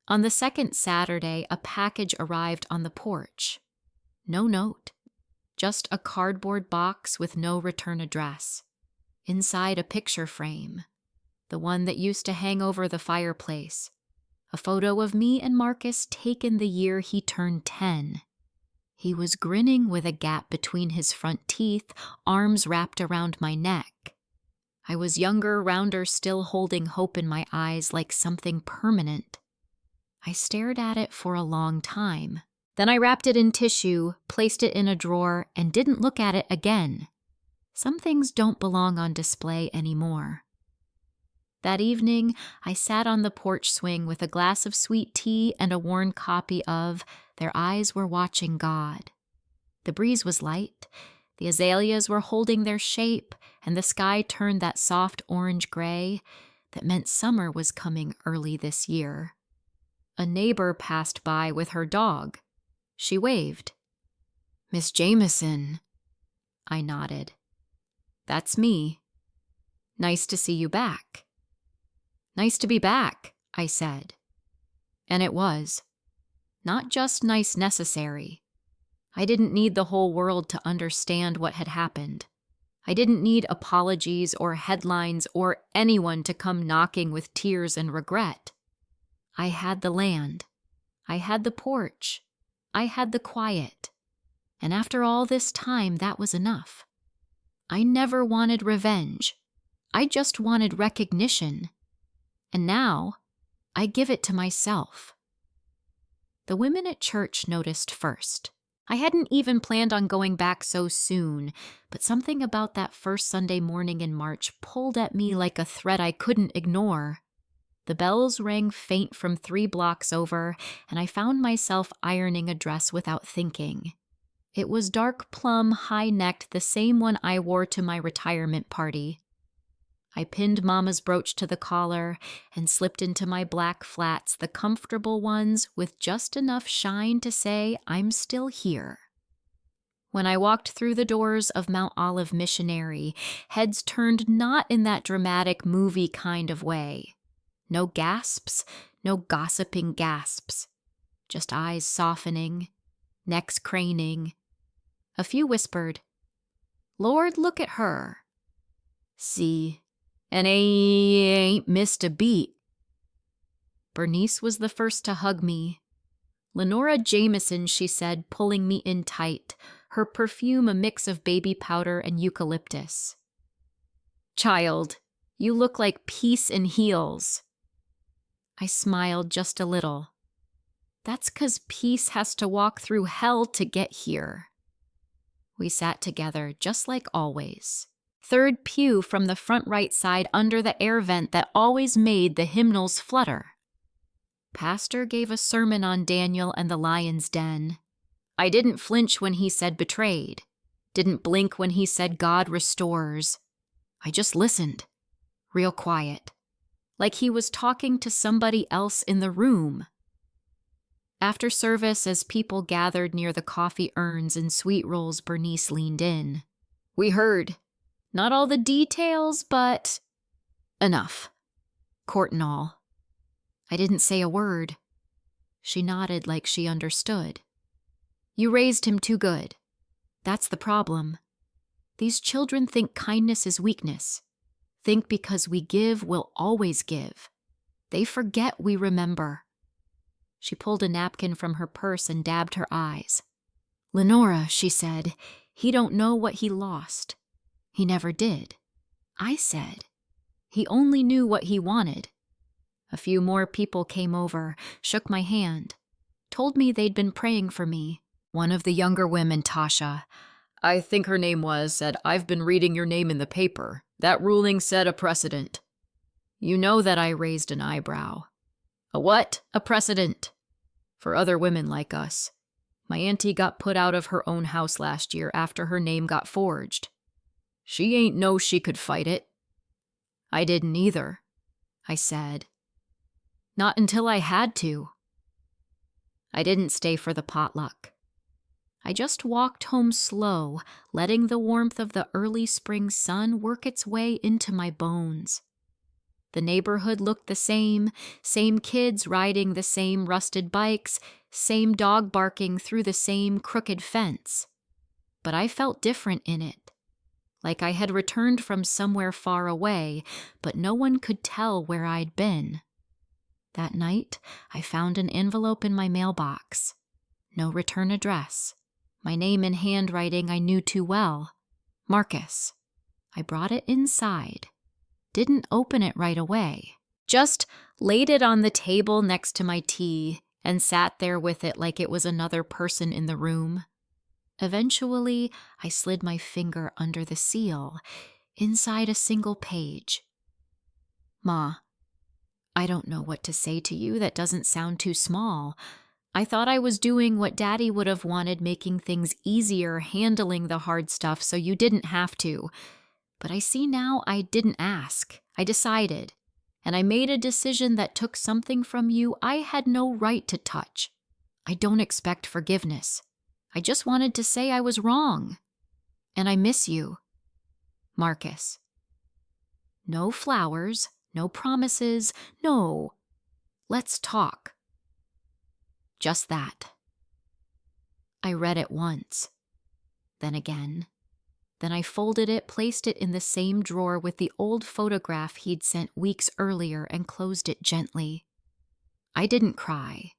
On the second Saturday, a package arrived on the porch. No note, just a cardboard box with no return address. Inside a picture frame, the one that used to hang over the fireplace, a photo of me and Marcus taken the year he turned 10. He was grinning with a gap between his front teeth, arms wrapped around my neck. I was younger, rounder, still holding hope in my eyes like something permanent. I stared at it for a long time. Then I wrapped it in tissue, placed it in a drawer, and didn't look at it again. Some things don't belong on display anymore. That evening, I sat on the porch swing with a glass of sweet tea and a worn copy of Their Eyes Were Watching God. The breeze was light, the azaleas were holding their shape, and the sky turned that soft orange-gray that meant summer was coming early this year. A neighbor passed by with her dog. She waved. "Miss Jameson." I nodded. "That's me. Nice to see you back." "Nice to be back," I said. And it was. Not just nice necessary. I didn't need the whole world to understand what had happened. I didn't need apologies or headlines or anyone to come knocking with tears and regret. I had the land. I had the porch. I had the quiet. And after all this time, that was enough. I never wanted revenge. I just wanted recognition. And now, I give it to myself. The women at church noticed first. I hadn't even planned on going back so soon, but something about that first Sunday morning in March pulled at me like a thread I couldn't ignore. The bells rang faint from 3 blocks over, and I found myself ironing a dress without thinking. It was dark plum, high-necked, the same one I wore to my retirement party. I pinned Mama's brooch to the collar and slipped into my black flats, the comfortable ones with just enough shine to say I'm still here. When I walked through the doors of Mount Olive Missionary, heads turned not in that dramatic movie kind of way. No gasps, no gossiping gasps. Just eyes softening, necks craning. A few whispered, "Lord, look at her. See, and ain't missed a beat." Bernice was the first to hug me. "Lenora Jameson," she said, pulling me in tight, her perfume a mix of baby powder and eucalyptus. "Child, you look like peace in heels." I smiled just a little. "That's 'cause peace has to walk through hell to get here." We sat together, just like always. Third pew from the front right side under the air vent that always made the hymnals flutter. Pastor gave a sermon on Daniel and the lion's den. I didn't flinch when he said betrayed. Didn't blink when he said God restores. I just listened, real quiet, like he was talking to somebody else in the room. After service, as people gathered near the coffee urns and sweet rolls, Bernice leaned in. "We heard. Not all the details, but enough. Court and all." I didn't say a word. She nodded like she understood. "You raised him too good. That's the problem. These children think kindness is weakness. Think because we give, we'll always give. They forget we remember." She pulled a napkin from her purse and dabbed her eyes. "Lenora," she said, "he don't know what he lost. He never did." I said, "He only knew what he wanted." A few more people came over, shook my hand, told me they'd been praying for me. One of the younger women, Tasha, I think her name was, said, "I've been reading your name in the paper. That ruling set a precedent." You know that I raised an eyebrow. "A what? A precedent?" "For other women like us. My auntie got put out of her own house last year after her name got forged. She ain't know she could fight it." "I didn't either," I said. "Not until I had to." I didn't stay for the potluck. I just walked home slow, letting the warmth of the early spring sun work its way into my bones. The neighborhood looked the same kids riding the same rusted bikes, same dog barking through the same crooked fence. but I felt different in it. Like I had returned from somewhere far away, but no one could tell where I'd been. That night, I found an envelope in my mailbox. No return address. My name in handwriting I knew too well. Marcus. I brought it inside. Didn't open it right away. Just laid it on the table next to my tea and sat there with it like it was another person in the room. Eventually, I slid my finger under the seal, inside a single page. Ma, I don't know what to say to you that doesn't sound too small. I thought I was doing what Daddy would have wanted, making things easier, handling the hard stuff so you didn't have to. But I see now I didn't ask. I decided. And I made a decision that took something from you I had no right to touch. I don't expect forgiveness. I just wanted to say I was wrong. And I miss you. Marcus. No flowers, no promises, no. Let's talk. Just that. I read it once. Then again. Then I folded it, placed it in the same drawer with the old photograph he'd sent weeks earlier, and closed it gently. I didn't cry,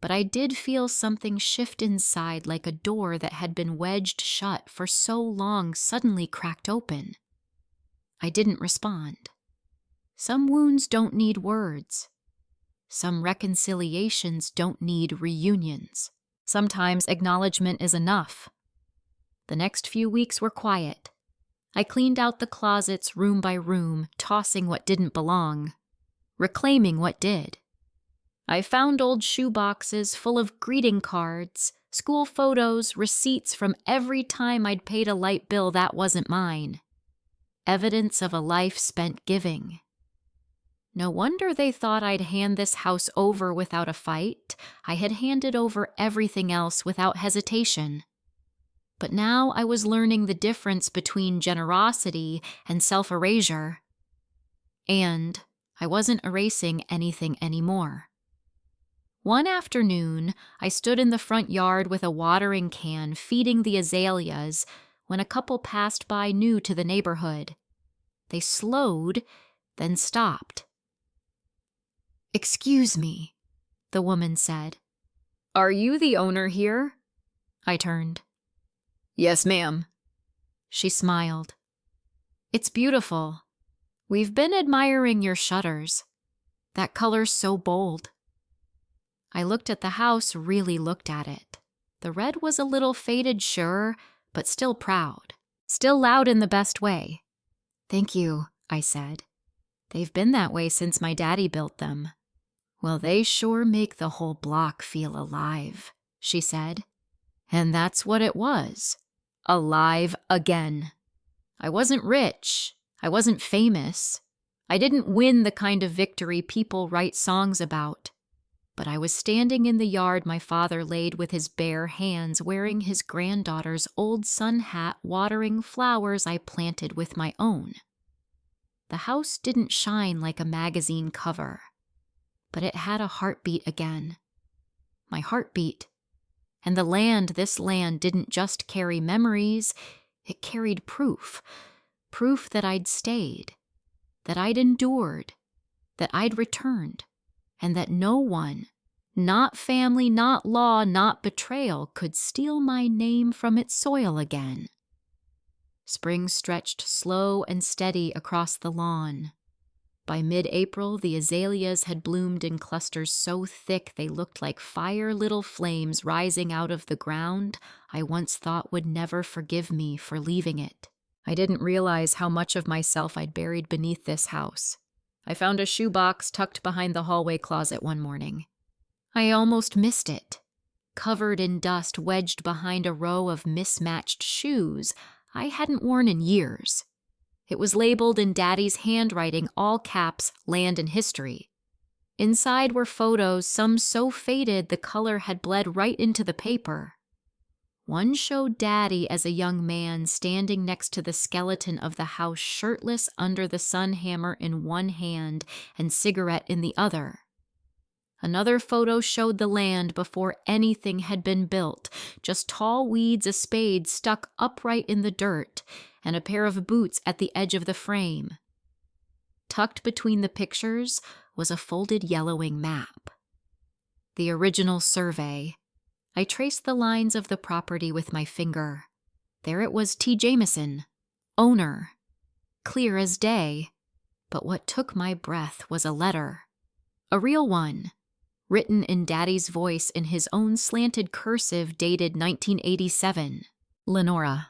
but I did feel something shift inside, like a door that had been wedged shut for so long suddenly cracked open. I didn't respond. Some wounds don't need words. Some reconciliations don't need reunions. Sometimes acknowledgement is enough. The next few weeks were quiet. I cleaned out the closets room by room, tossing what didn't belong, reclaiming what did. I found old shoe boxes full of greeting cards, school photos, receipts from every time I'd paid a light bill that wasn't mine. Evidence of a life spent giving. No wonder they thought I'd hand this house over without a fight. I had handed over everything else without hesitation. But now I was learning the difference between generosity and self-erasure. And I wasn't erasing anything anymore. One afternoon, I stood in the front yard with a watering can feeding the azaleas when a couple passed by new to the neighborhood. They slowed, then stopped. "Excuse me," the woman said. "Are you the owner here?" I turned. "Yes, ma'am." She smiled. "It's beautiful. We've been admiring your shutters. That color's so bold." I looked at the house, really looked at it. The red was a little faded, sure, but still proud. Still loud in the best way. "Thank you," I said. "They've been that way since my daddy built them." "Well, they sure make the whole block feel alive," she said. And that's what it was. Alive again. I wasn't rich. I wasn't famous. I didn't win the kind of victory people write songs about. But I was standing in the yard my father laid with his bare hands, wearing his granddaughter's old sun hat, watering flowers I planted with my own. The house didn't shine like a magazine cover, but it had a heartbeat again. My heartbeat. And the land, this land, didn't just carry memories, it carried proof. Proof that I'd stayed, that I'd endured, that I'd returned, and that no one, not family, not law, not betrayal, could steal my name from its soil again. Spring stretched slow and steady across the lawn. By mid-April, the azaleas had bloomed in clusters so thick they looked like fire little flames rising out of the ground I once thought would never forgive me for leaving it. I didn't realize how much of myself I'd buried beneath this house. I found a shoebox tucked behind the hallway closet one morning. I almost missed it. Covered in dust, wedged behind a row of mismatched shoes I hadn't worn in years. It was labeled in Daddy's handwriting, all caps, Land and History. Inside were photos, some so faded the color had bled right into the paper. One showed Daddy as a young man standing next to the skeleton of the house, shirtless under the sun hammer in one hand and cigarette in the other. Another photo showed the land before anything had been built, just tall weeds, a spade stuck upright in the dirt, and a pair of boots at the edge of the frame. Tucked between the pictures was a folded yellowing map. The original survey. I traced the lines of the property with my finger. There it was, T. Jameson, owner. Clear as day. But what took my breath was a letter. A real one. Written in Daddy's voice in his own slanted cursive dated 1987. Lenora.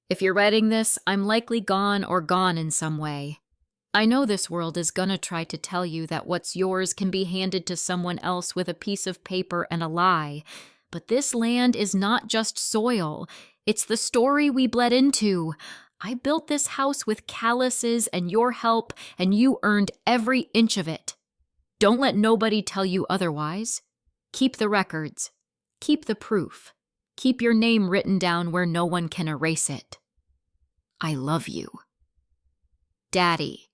If you're reading this, I'm likely gone or gone in some way. I know this world is gonna try to tell you that what's yours can be handed to someone else with a piece of paper and a lie. But this land is not just soil. It's the story we bled into. I built this house with calluses and your help, and you earned every inch of it. Don't let nobody tell you otherwise. Keep the records. Keep the proof. Keep your name written down where no one can erase it. I love you. Daddy.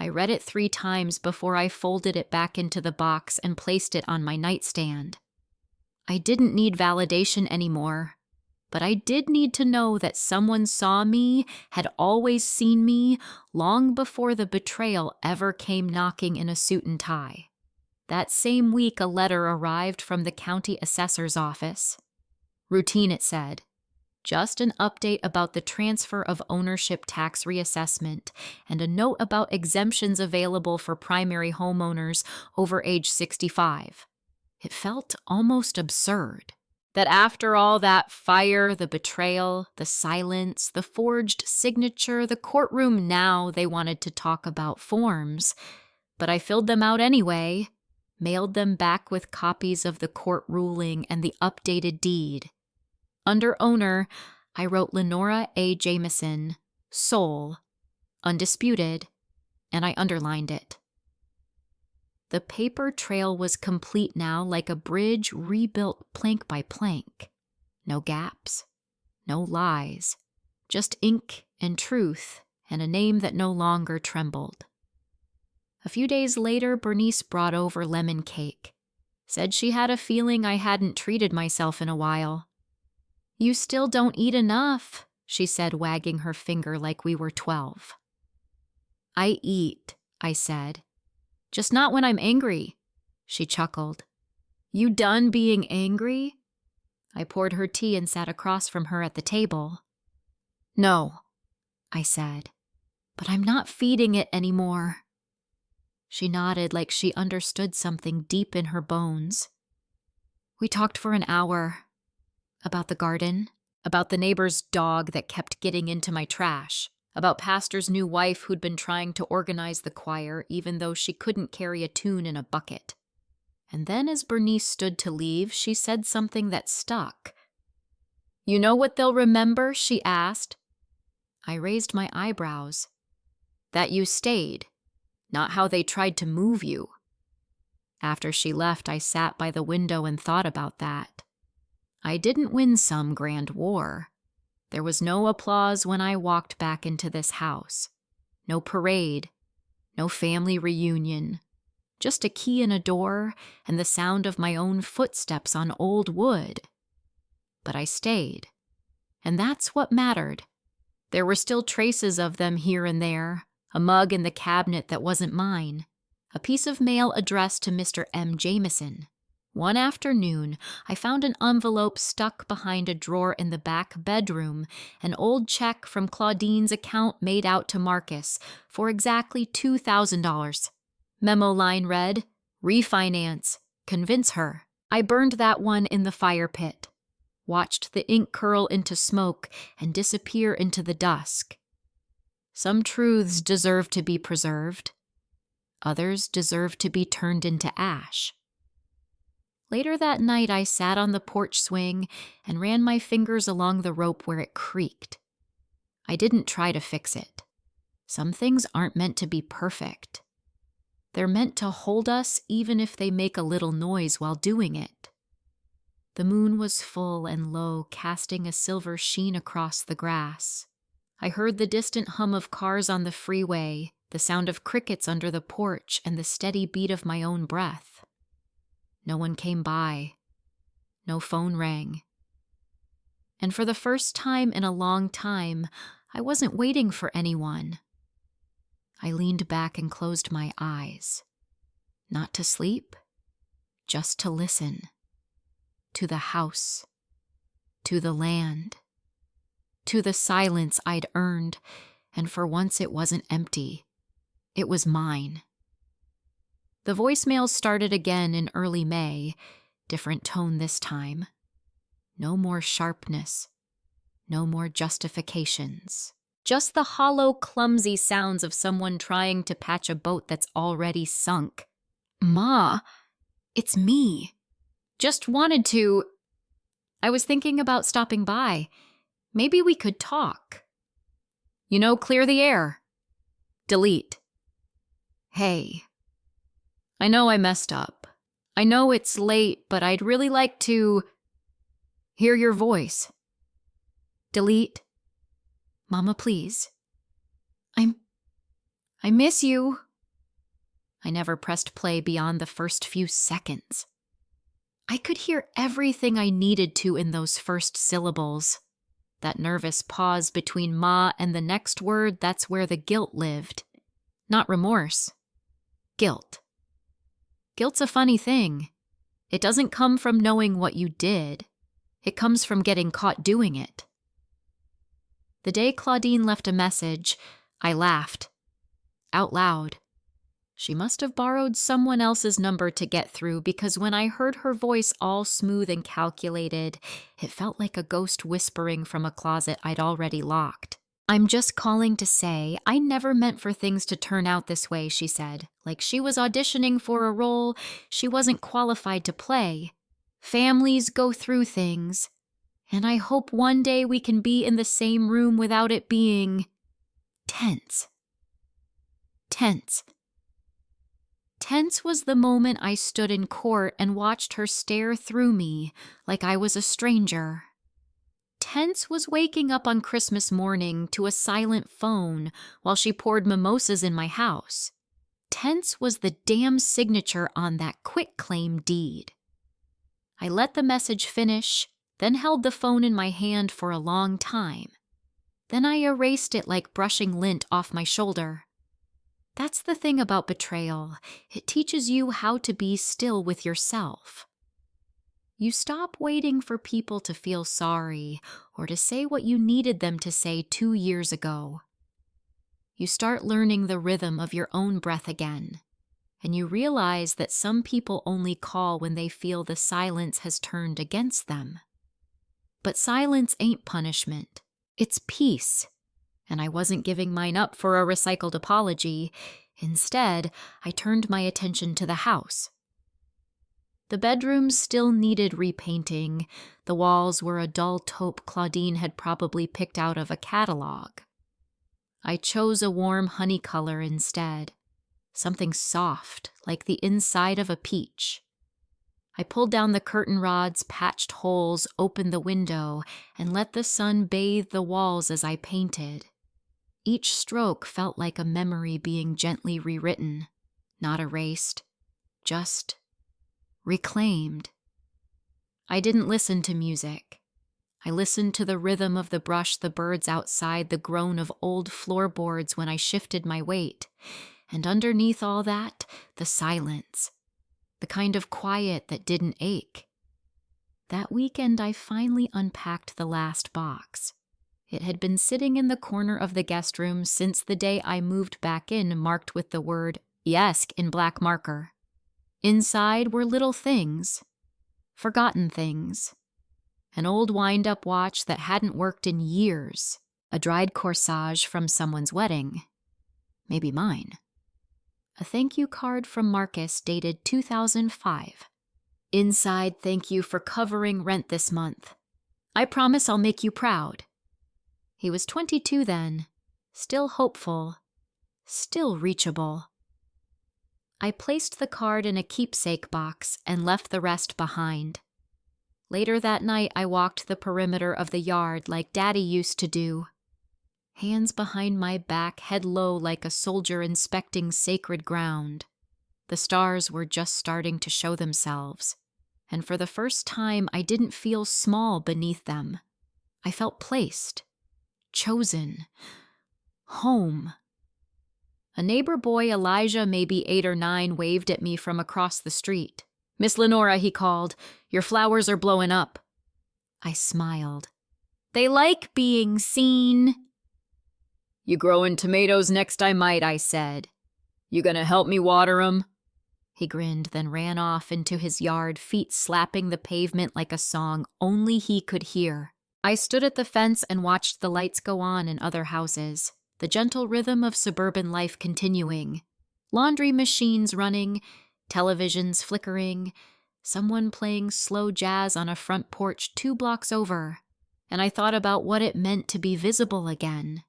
I read it 3 times before I folded it back into the box and placed it on my nightstand. I didn't need validation anymore, but I did need to know that someone saw me, had always seen me, long before the betrayal ever came knocking in a suit and tie. That same week, a letter arrived from the county assessor's office. Routine, it said. Just an update about the transfer of ownership tax reassessment and a note about exemptions available for primary homeowners over age 65. It felt almost absurd. That after all that fire, the betrayal, the silence, the forged signature, the courtroom, now they wanted to talk about forms. But I filled them out anyway, mailed them back with copies of the court ruling and the updated deed. Under owner, I wrote Lenora A. Jameson, sole, undisputed, and I underlined it. The paper trail was complete now, like a bridge rebuilt plank by plank. No gaps, no lies, just ink and truth and a name that no longer trembled. A few days later, Bernice brought over lemon cake. Said she had a feeling I hadn't treated myself in a while. You still don't eat enough, she said, wagging her finger like we were 12. I eat, I said. Just not when I'm angry, she chuckled. You done being angry? I poured her tea and sat across from her at the table. No, I said, but I'm not feeding it anymore. She nodded like she understood something deep in her bones. We talked for an hour. About the garden, about the neighbor's dog that kept getting into my trash, about Pastor's new wife who'd been trying to organize the choir even though she couldn't carry a tune in a bucket. And then as Bernice stood to leave, she said something that stuck. You know what they'll remember? She asked. I raised my eyebrows. That you stayed, not how they tried to move you. After she left, I sat by the window and thought about that. I didn't win some grand war. There was no applause when I walked back into this house. No parade. No family reunion. Just a key in a door and the sound of my own footsteps on old wood. But I stayed. And that's what mattered. There were still traces of them here and there. A mug in the cabinet that wasn't mine. A piece of mail addressed to Mr. M. Jameson. One afternoon, I found an envelope stuck behind a drawer in the back bedroom, an old check from Claudine's account made out to Marcus for exactly $2,000. Memo line read, refinance, convince her. I burned that one in the fire pit, watched the ink curl into smoke and disappear into the dusk. Some truths deserve to be preserved. Others deserve to be turned into ash. Later that night, I sat on the porch swing and ran my fingers along the rope where it creaked. I didn't try to fix it. Some things aren't meant to be perfect. They're meant to hold us even if they make a little noise while doing it. The moon was full and low, casting a silver sheen across the grass. I heard the distant hum of cars on the freeway, the sound of crickets under the porch, and the steady beat of my own breath. No one came by. No phone rang. And for the first time in a long time, I wasn't waiting for anyone. I leaned back and closed my eyes. Not to sleep, just to listen. To the house. To the land. To the silence I'd earned, and for once it wasn't empty. It was mine. The voicemails started again in early May, different tone this time. No more sharpness. No more justifications. Just the hollow, clumsy sounds of someone trying to patch a boat that's already sunk. Ma, it's me. Just wanted to... I was thinking about stopping by. Maybe we could talk. Clear the air. Delete. Hey. I know I messed up. I know it's late, but I'd really like to hear your voice. Delete. Mama, please. I miss you. I never pressed play beyond the first few seconds. I could hear everything I needed to in those first syllables. That nervous pause between ma and the next word, that's where the guilt lived. Not remorse. Guilt. Guilt's a funny thing. It doesn't come from knowing what you did. It comes from getting caught doing it. The day Claudine left a message, I laughed. Out loud. She must have borrowed someone else's number to get through, because when I heard her voice all smooth and calculated, it felt like a ghost whispering from a closet I'd already locked. I'm just calling to say I never meant for things to turn out this way, she said, like she was auditioning for a role she wasn't qualified to play. Families go through things, and I hope one day we can be in the same room without it being tense. Tense. Tense was the moment I stood in court and watched her stare through me like I was a stranger. Tense was waking up on Christmas morning to a silent phone while she poured mimosas in my house. Tense was the damn signature on that quitclaim deed. I let the message finish, then held the phone in my hand for a long time. Then I erased it like brushing lint off my shoulder. That's the thing about betrayal. It teaches you how to be still with yourself. You stop waiting for people to feel sorry or to say what you needed them to say 2 years ago. You start learning the rhythm of your own breath again, and you realize that some people only call when they feel the silence has turned against them. But silence ain't punishment. It's peace. And I wasn't giving mine up for a recycled apology. Instead, I turned my attention to the house. The bedrooms still needed repainting. The walls were a dull taupe Claudine had probably picked out of a catalog. I chose a warm honey color instead, something soft, like the inside of a peach. I pulled down the curtain rods, patched holes, opened the window, and let the sun bathe the walls as I painted. Each stroke felt like a memory being gently rewritten, not erased, just reclaimed. I didn't listen to music. I listened to the rhythm of the brush, the birds outside, the groan of old floorboards when I shifted my weight, and underneath all that, the silence, the kind of quiet that didn't ache. That weekend, I finally unpacked the last box. It had been sitting in the corner of the guest room since the day I moved back in, marked with the word "Yesk" in black marker. Inside were little things, forgotten things. An old wind-up watch that hadn't worked in years, a dried corsage from someone's wedding, maybe mine. A thank you card from Marcus dated 2005. Inside, thank you for covering rent this month. I promise I'll make you proud. He was 22 then, still hopeful, still reachable. I placed the card in a keepsake box and left the rest behind. Later that night, I walked the perimeter of the yard like Daddy used to do. Hands behind my back, head low like a soldier inspecting sacred ground. The stars were just starting to show themselves, and for the first time I didn't feel small beneath them. I felt placed, chosen, home. A neighbor boy, Elijah, maybe 8 or 9, waved at me from across the street. "Miss Lenora," he called, "your flowers are blowing up." I smiled. "They like being seen." "You growin' tomatoes next I might," I said. "You gonna help me water 'em?" He grinned, then ran off into his yard, feet slapping the pavement like a song only he could hear. I stood at the fence and watched the lights go on in other houses, the gentle rhythm of suburban life continuing. Laundry machines running, televisions flickering, someone playing slow jazz on a front porch 2 blocks over. And I thought about what it meant to be visible again,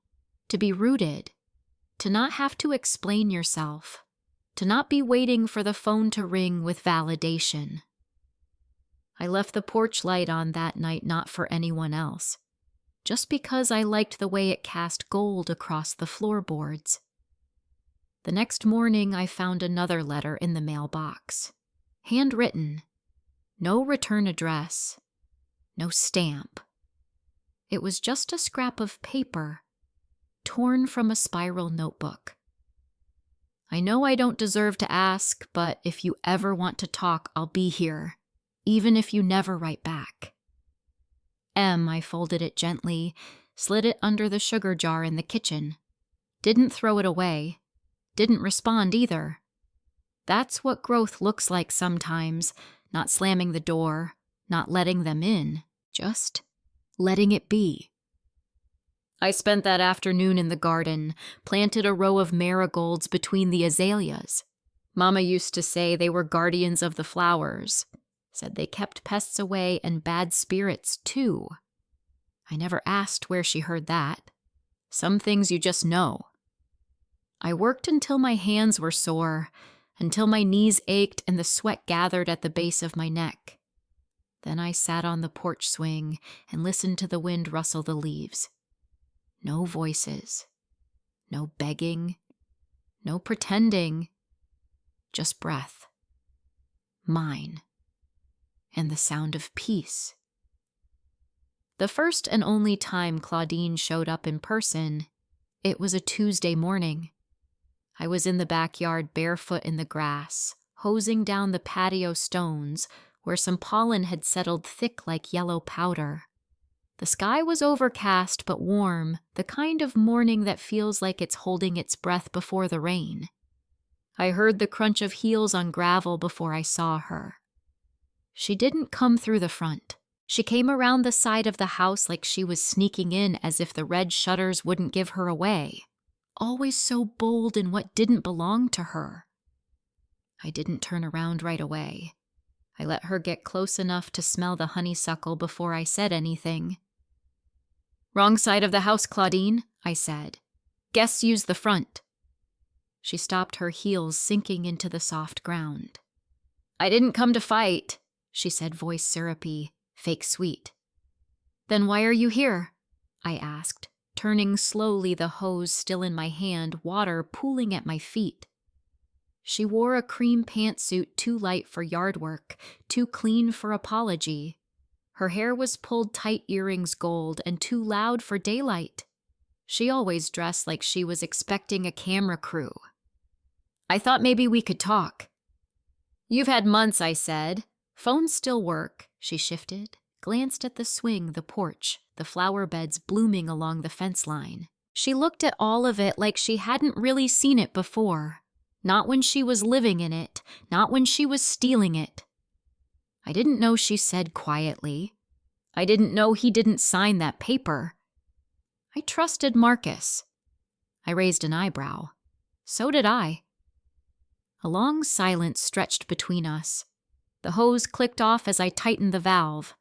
to be rooted, to not have to explain yourself, to not be waiting for the phone to ring with validation. I left the porch light on that night not for anyone else, just because I liked the way it cast gold across the floorboards. The next morning I found another letter in the mailbox, handwritten, no return address, no stamp. It was just a scrap of paper, torn from a spiral notebook. "I know I don't deserve to ask, but if you ever want to talk, I'll be here, even if you never write back." I folded it gently, slid it under the sugar jar in the kitchen. Didn't throw it away. Didn't respond either. That's what growth looks like sometimes, not slamming the door, not letting them in, just letting it be. I spent that afternoon in the garden, planted a row of marigolds between the azaleas. Mama used to say they were guardians of the flowers, said they kept pests away and bad spirits too. I never asked where she heard that. Some things you just know. I worked until my hands were sore, until my knees ached and the sweat gathered at the base of my neck. Then I sat on the porch swing and listened to the wind rustle the leaves. No voices, no begging, no pretending, just breath, mine, and the sound of peace. The first and only time Claudine showed up in person, it was a Tuesday morning. I was in the backyard barefoot in the grass, hosing down the patio stones where some pollen had settled thick like yellow powder. The sky was overcast but warm, the kind of morning that feels like it's holding its breath before the rain. I heard the crunch of heels on gravel before I saw her. She didn't come through the front. She came around the side of the house like she was sneaking in as if the red shutters wouldn't give her away. Always so bold in what didn't belong to her. I didn't turn around right away. I let her get close enough to smell the honeysuckle before I said anything. "Wrong side of the house, Claudine," I said. "Guests use the front." She stopped, her heels sinking into the soft ground. "I didn't come to fight," she said, voice syrupy, fake sweet. "Then why are you here?" I asked, turning slowly, the hose still in my hand, water pooling at my feet. She wore a cream pantsuit too light for yard work, too clean for apology. Her hair was pulled tight, earrings gold, and too loud for daylight. She always dressed like she was expecting a camera crew. "I thought maybe we could talk." "You've had months," I said. "Phones still work." She shifted, glanced at the swing, the porch, the flower beds blooming along the fence line. She looked at all of it like she hadn't really seen it before. Not when she was living in it, not when she was stealing it. I didn't know she said quietly. I didn't know he didn't sign that paper. I trusted Marcus. I raised an eyebrow. So did I. A long silence stretched between us. The hose clicked off as I tightened the valve.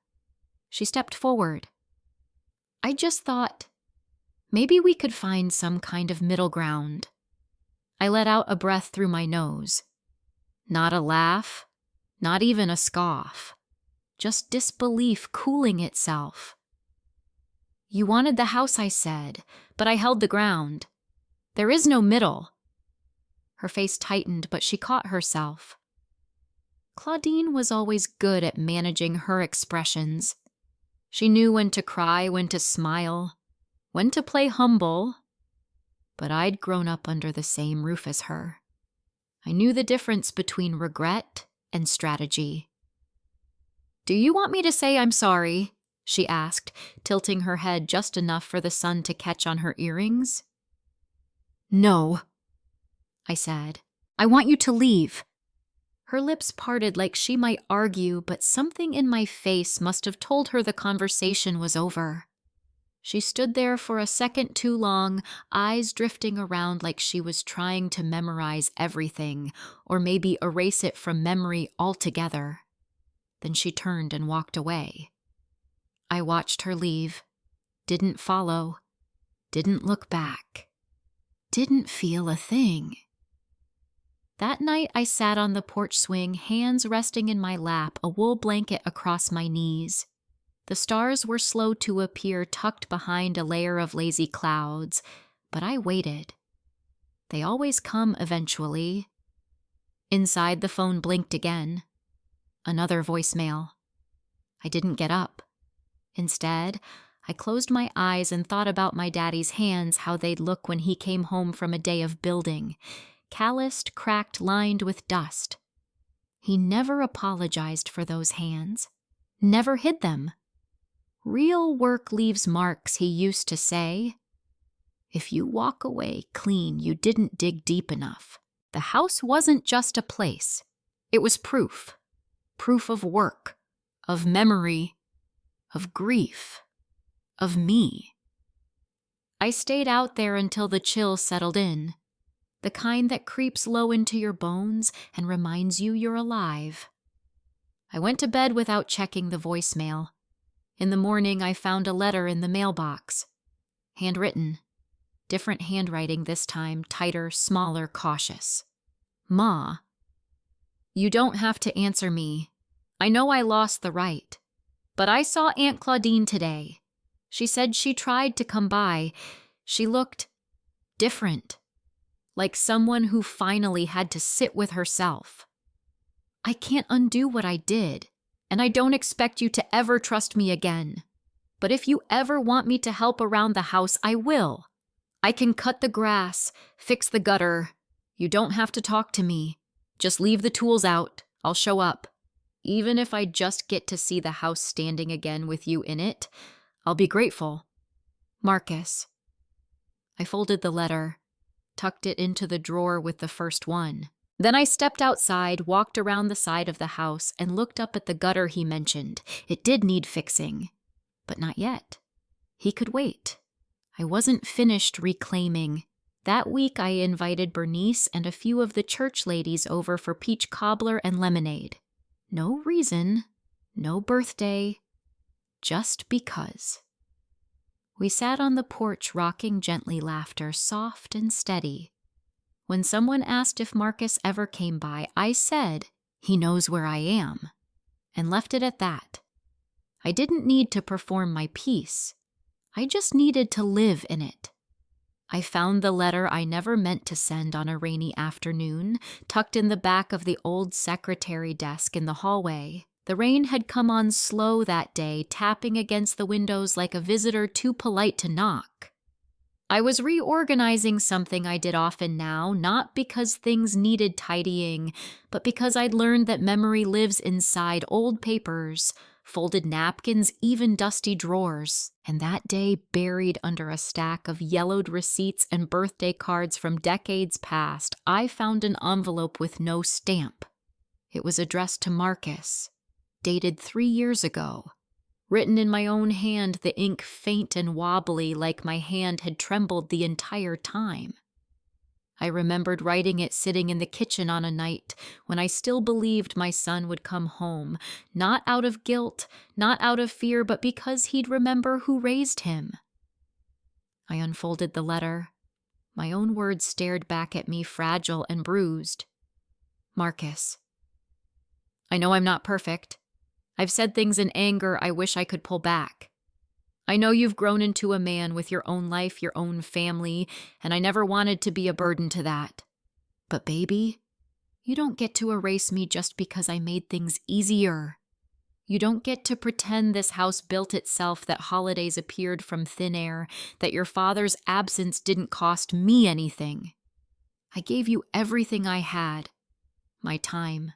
She stepped forward. I just thought, maybe we could find some kind of middle ground. I let out a breath through my nose. Not a laugh, not even a scoff. Just disbelief cooling itself. You wanted the house, I said, but I held the ground. There is no middle. Her face tightened, but she caught herself. Claudine was always good at managing her expressions. She knew when to cry, when to smile, when to play humble. But I'd grown up under the same roof as her. I knew the difference between regret and strategy. Do you want me to say I'm sorry? She asked, tilting her head just enough for the sun to catch on her earrings. No, I said. I want you to leave. Her lips parted like she might argue, but something in my face must have told her the conversation was over. She stood there for a second too long, eyes drifting around like she was trying to memorize everything, or maybe erase it from memory altogether. Then she turned and walked away. I watched her leave, didn't follow, didn't look back, didn't feel a thing. That night I sat on the porch swing, hands resting in my lap, a wool blanket across my knees. The stars were slow to appear tucked behind a layer of lazy clouds, but I waited. They always come eventually. Inside, the phone blinked again. Another voicemail. I didn't get up. Instead, I closed my eyes and thought about my daddy's hands, how they'd look when he came home from a day of building. Calloused, cracked, lined with dust. He never apologized for those hands. Never hid them. Real work leaves marks, he used to say. If you walk away clean, you didn't dig deep enough. The house wasn't just a place. It was proof. Proof of work, of memory, of grief, of me. I stayed out there until the chill settled in, the kind that creeps low into your bones and reminds you you're alive. I went to bed without checking the voicemail. In the morning, I found a letter in the mailbox. Handwritten. Different handwriting this time, tighter, smaller, cautious. Ma, you don't have to answer me. I know I lost the right. But I saw Aunt Claudine today. She said she tried to come by. She looked different, like someone who finally had to sit with herself. I can't undo what I did, and I don't expect you to ever trust me again. But if you ever want me to help around the house, I will. I can cut the grass, fix the gutter. You don't have to talk to me. Just leave the tools out. I'll show up. Even if I just get to see the house standing again with you in it, I'll be grateful. Marcus. I folded the letter, tucked it into the drawer with the first one. Then I stepped outside, walked around the side of the house, and looked up at the gutter he mentioned. It did need fixing, but not yet. He could wait. I wasn't finished reclaiming. That week I invited Bernice and a few of the church ladies over for peach cobbler and lemonade. No reason, no birthday, just because. We sat on the porch rocking gently, laughter soft and steady. When someone asked if Marcus ever came by, I said, he knows where I am, and left it at that. I didn't need to perform my piece. I just needed to live in it. I found the letter I never meant to send on a rainy afternoon, tucked in the back of the old secretary desk in the hallway. The rain had come on slow that day, tapping against the windows like a visitor too polite to knock. I was reorganizing something I did often now, not because things needed tidying, but because I'd learned that memory lives inside old papers, folded napkins, even dusty drawers. And that day, buried under a stack of yellowed receipts and birthday cards from decades past, I found an envelope with no stamp. It was addressed to Marcus, dated 3 years ago. Written in my own hand, the ink faint and wobbly like my hand had trembled the entire time. I remembered writing it sitting in the kitchen on a night when I still believed my son would come home, not out of guilt, not out of fear, but because he'd remember who raised him. I unfolded the letter. My own words stared back at me, fragile and bruised. Marcus. I know I'm not perfect. I've said things in anger I wish I could pull back. I know you've grown into a man with your own life, your own family, and I never wanted to be a burden to that. But baby, you don't get to erase me just because I made things easier. You don't get to pretend this house built itself, that holidays appeared from thin air, that your father's absence didn't cost me anything. I gave you everything I had. My time,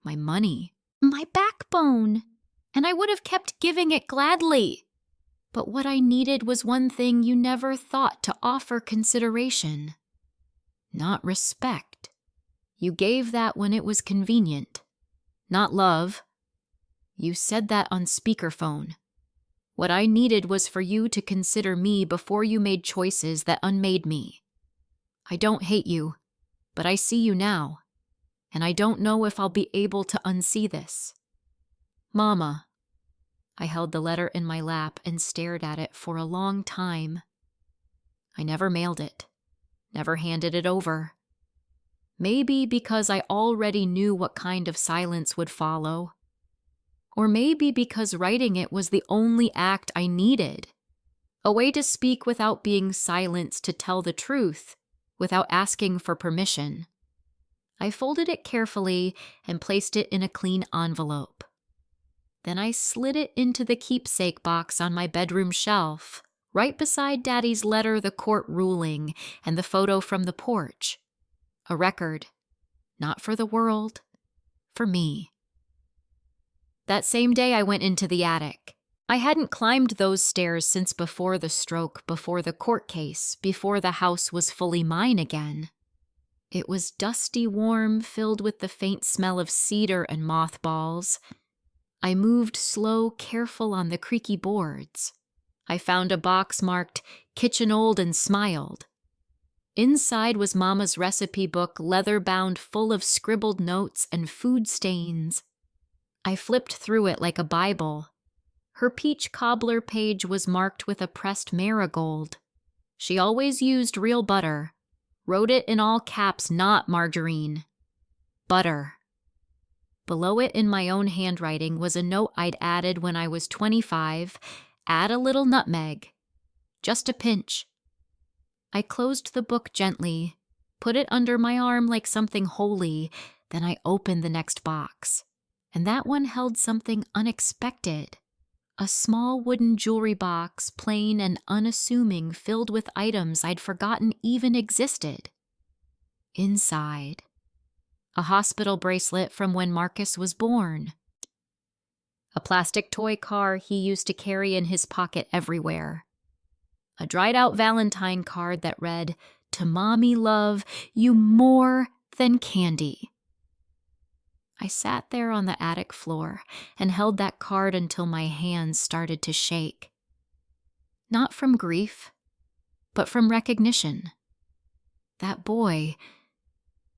my money, my backbone, and I would have kept giving it gladly. But what I needed was one thing you never thought to offer consideration. Not respect. You gave that when it was convenient. Not love. You said that on speakerphone. What I needed was for you to consider me before you made choices that unmade me. I don't hate you, but I see you now, and I don't know if I'll be able to unsee this. Mama. I held the letter in my lap and stared at it for a long time. I never mailed it, never handed it over. Maybe because I already knew what kind of silence would follow. Or maybe because writing it was the only act I needed. A way to speak without being silenced, to tell the truth, without asking for permission. I folded it carefully and placed it in a clean envelope. Then I slid it into the keepsake box on my bedroom shelf, right beside Daddy's letter, the court ruling, and the photo from the porch. A record, not for the world, for me. That same day I went into the attic. I hadn't climbed those stairs since before the stroke, before the court case, before the house was fully mine again. It was dusty warm, filled with the faint smell of cedar and mothballs. I moved slow, careful on the creaky boards. I found a box marked "Kitchen Old" and smiled. Inside was Mama's recipe book, leather-bound, full of scribbled notes and food stains. I flipped through it like a Bible. Her peach cobbler page was marked with a pressed marigold. She always used real butter. Wrote it in all caps, not margarine. Butter. Below it in my own handwriting was a note I'd added when I was 25. Add a little nutmeg. Just a pinch. I closed the book gently, put it under my arm like something holy, then I opened the next box. And that one held something unexpected. A small wooden jewelry box, plain and unassuming, filled with items I'd forgotten even existed. Inside, a hospital bracelet from when Marcus was born. A plastic toy car he used to carry in his pocket everywhere. A dried-out Valentine card that read, "To Mommy Love, you more than candy." I sat there on the attic floor and held that card until my hands started to shake. Not from grief, but from recognition. That boy,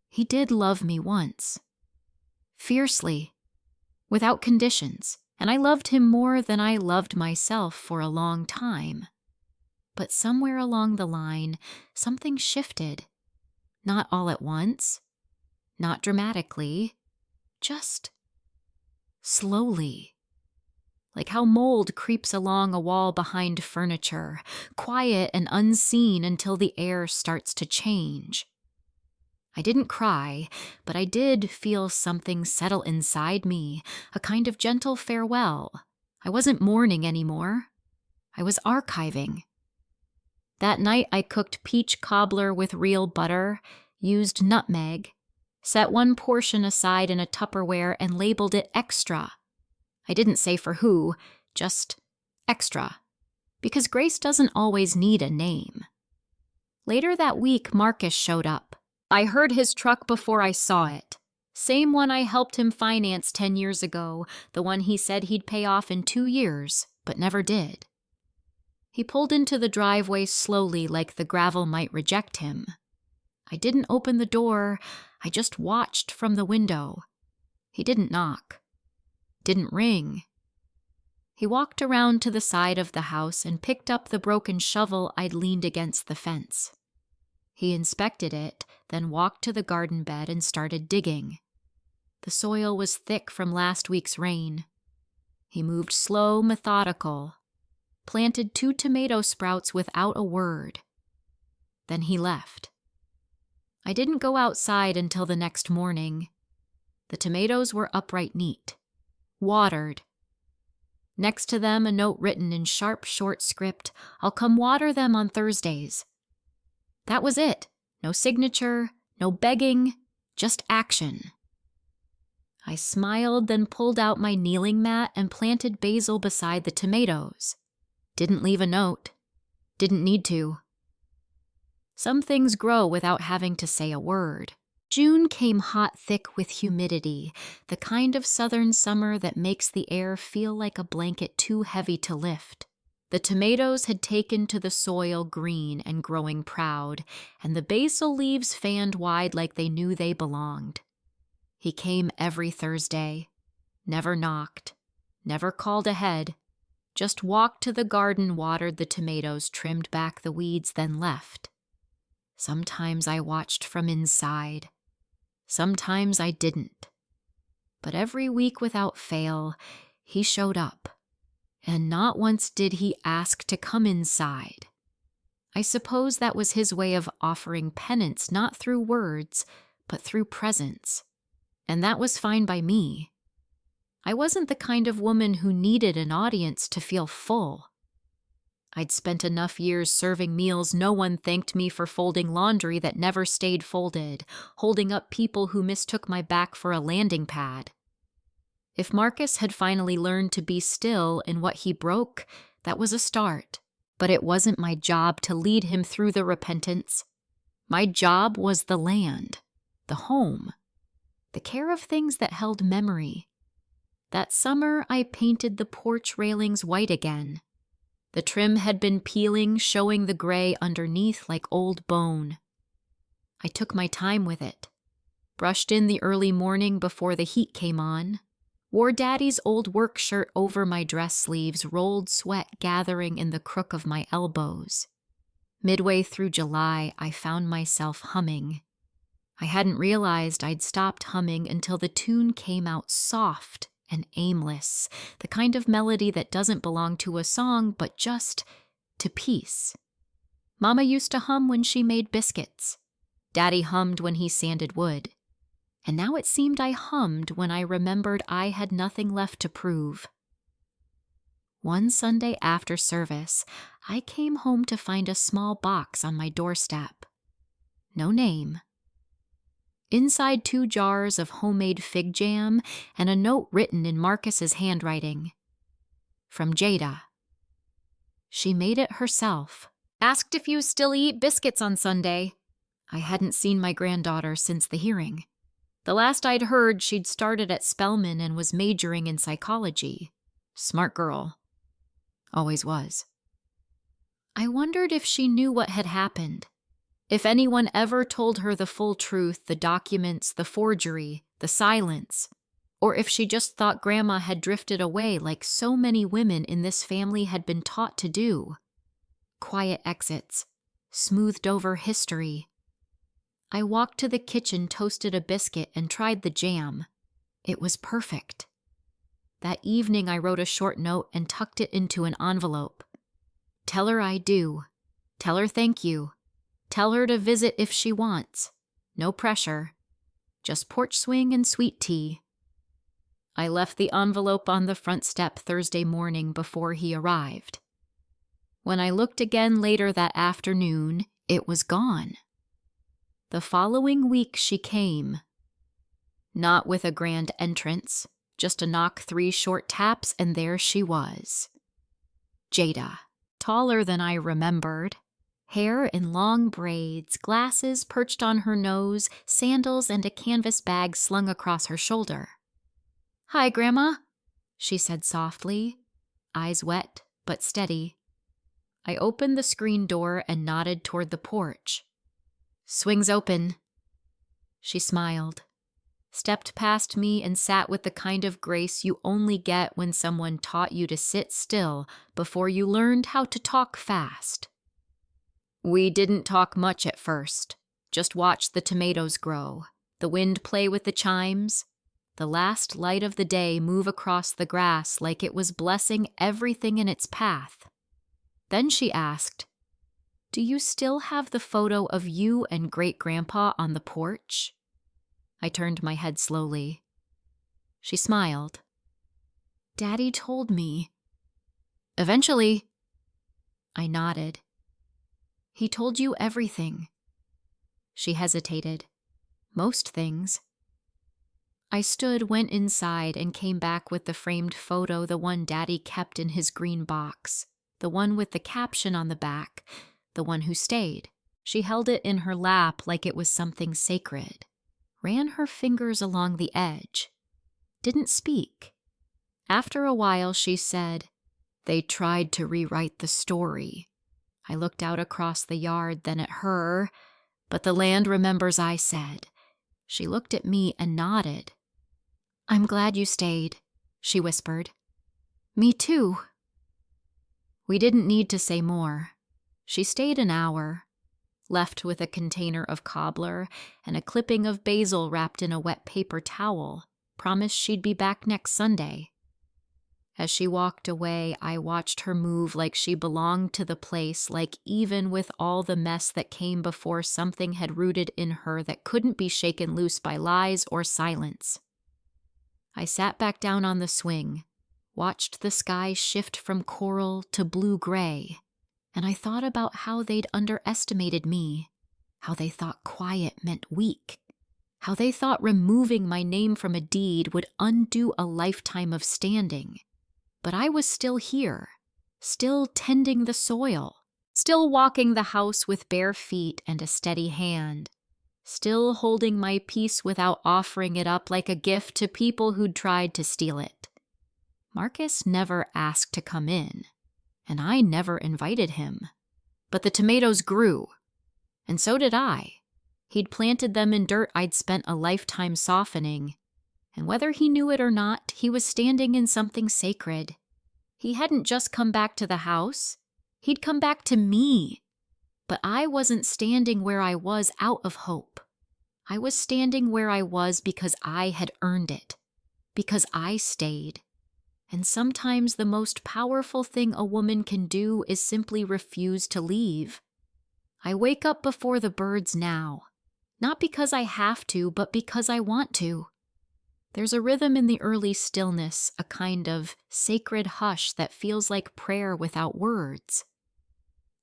he did love me once. Fiercely, without conditions, and I loved him more than I loved myself for a long time. But somewhere along the line, something shifted. Not all at once, not dramatically, just slowly. Like how mold creeps along a wall behind furniture, quiet and unseen until the air starts to change. I didn't cry, but I did feel something settle inside me, a kind of gentle farewell. I wasn't mourning anymore. I was archiving. That night I cooked peach cobbler with real butter, used nutmeg, set one portion aside in a Tupperware and labeled it extra. I didn't say for who, just extra, because Grace doesn't always need a name. Later that week, Marcus showed up. I heard his truck before I saw it. Same one I helped him finance 10 years ago, the one he said he'd pay off in 2 years, but never did. He pulled into the driveway slowly like the gravel might reject him. I didn't open the door, I just watched from the window. He didn't knock. Didn't ring. He walked around to the side of the house and picked up the broken shovel I'd leaned against the fence. He inspected it, then walked to the garden bed and started digging. The soil was thick from last week's rain. He moved slow, methodical. planted 2 tomato sprouts without a word. Then he left. I didn't go outside until the next morning. The tomatoes were upright neat, watered. Next to them, a note written in sharp, short script, "I'll come water them on Thursdays." That was it. No signature, no begging, just action. I smiled, then pulled out my kneeling mat and planted basil beside the tomatoes. Didn't leave a note. Didn't need to. Some things grow without having to say a word. June came hot thick with humidity, the kind of southern summer that makes the air feel like a blanket too heavy to lift. The tomatoes had taken to the soil green and growing proud, and the basil leaves fanned wide like they knew they belonged. He came every Thursday, never knocked, never called ahead, just walked to the garden, watered the tomatoes, trimmed back the weeds, then left. Sometimes I watched from inside. Sometimes I didn't. But every week without fail, he showed up. And not once did he ask to come inside. I suppose that was his way of offering penance, not through words, but through presence. And that was fine by me. I wasn't the kind of woman who needed an audience to feel full. I'd spent enough years serving meals no one thanked me for, folding laundry that never stayed folded, holding up people who mistook my back for a landing pad. If Marcus had finally learned to be still in what he broke, that was a start. But it wasn't my job to lead him through the repentance. My job was the land, the home, the care of things that held memory. That summer, I painted the porch railings white again. The trim had been peeling, showing the gray underneath like old bone. I took my time with it. Brushed in the early morning before the heat came on. Wore Daddy's old work shirt over my dress sleeves, rolled sweat gathering in the crook of my elbows. Midway through July, I found myself humming. I hadn't realized I'd stopped humming until the tune came out soft and aimless, the kind of melody that doesn't belong to a song, but just to peace. Mama used to hum when she made biscuits. Daddy hummed when he sanded wood. And now it seemed I hummed when I remembered I had nothing left to prove. One Sunday after service, I came home to find a small box on my doorstep. No name. Inside 2 jars of homemade fig jam and a note written in Marcus's handwriting. From Jada. She made it herself. Asked if you still eat biscuits on Sunday. I hadn't seen my granddaughter since the hearing. The last I'd heard, she'd started at Spelman and was majoring in psychology. Smart girl. Always was. I wondered if she knew what had happened. If anyone ever told her the full truth, the documents, the forgery, the silence, or if she just thought Grandma had drifted away like so many women in this family had been taught to do. Quiet exits, smoothed over history. I walked to the kitchen, toasted a biscuit, and tried the jam. It was perfect. That evening I wrote a short note and tucked it into an envelope. Tell her I do. Tell her thank you. Tell her to visit if she wants. No pressure. Just porch swing and sweet tea. I left the envelope on the front step Thursday morning before he arrived. When I looked again later that afternoon, it was gone. The following week she came. Not with a grand entrance, just a knock, 3 short taps, and there she was. Jada, taller than I remembered. Hair in long braids, glasses perched on her nose, sandals, and a canvas bag slung across her shoulder. "Hi, Grandma," she said softly, eyes wet but steady. I opened the screen door and nodded toward the porch. "Swing's open." She smiled, stepped past me, and sat with the kind of grace you only get when someone taught you to sit still before you learned how to talk fast. We didn't talk much at first, just watched the tomatoes grow, the wind play with the chimes, the last light of the day move across the grass like it was blessing everything in its path. Then she asked, "Do you still have the photo of you and Great-Grandpa on the porch?" I turned my head slowly. She smiled. "Daddy told me." "Eventually." I nodded. "He told you everything." She hesitated. "Most things." I stood, went inside, and came back with the framed photo, the one Daddy kept in his green box, the one with the caption on the back, the one who stayed. She held it in her lap like it was something sacred, ran her fingers along the edge, didn't speak. After a while, she said, "They tried to rewrite the story." I looked out across the yard, then at her, "But the land remembers," I said. She looked at me and nodded. "I'm glad you stayed," she whispered. "Me too." We didn't need to say more. She stayed an hour, left with a container of cobbler and a clipping of basil wrapped in a wet paper towel, promised she'd be back next Sunday. As she walked away, I watched her move like she belonged to the place, like even with all the mess that came before, something had rooted in her that couldn't be shaken loose by lies or silence. I sat back down on the swing, watched the sky shift from coral to blue-gray, and I thought about how they'd underestimated me, how they thought quiet meant weak, how they thought removing my name from a deed would undo a lifetime of standing. But I was still here, still tending the soil, still walking the house with bare feet and a steady hand, still holding my peace without offering it up like a gift to people who'd tried to steal it. Marcus never asked to come in, and I never invited him. But the tomatoes grew, and so did I. He'd planted them in dirt I'd spent a lifetime softening, and whether he knew it or not, he was standing in something sacred. He hadn't just come back to the house, he'd come back to me. But I wasn't standing where I was out of hope. I was standing where I was because I had earned it, because I stayed. And sometimes the most powerful thing a woman can do is simply refuse to leave. I wake up before the birds now, not because I have to, but because I want to. There's a rhythm in the early stillness, a kind of sacred hush that feels like prayer without words.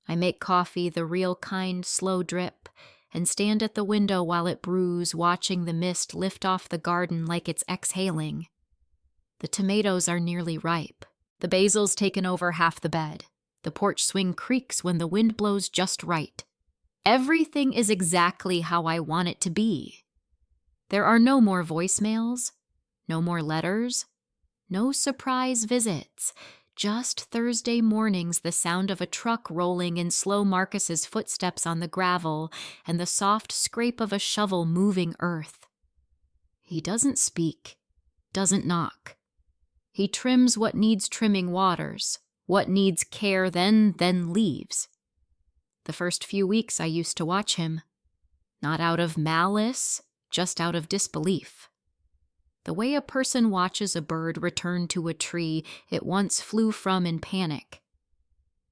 I make coffee, the real kind, slow drip, and stand at the window while it brews, watching the mist lift off the garden like it's exhaling. The tomatoes are nearly ripe. The basil's taken over half the bed. The porch swing creaks when the wind blows just right. Everything is exactly how I want it to be. There are no more voicemails, no more letters, no surprise visits. Just Thursday mornings, the sound of a truck rolling in slow Marcus's footsteps on the gravel and the soft scrape of a shovel moving earth. He doesn't speak, doesn't knock. He trims what needs trimming waters, what needs care, then leaves. The first few weeks I used to watch him, not out of malice, just out of disbelief. The way a person watches a bird return to a tree it once flew from in panic.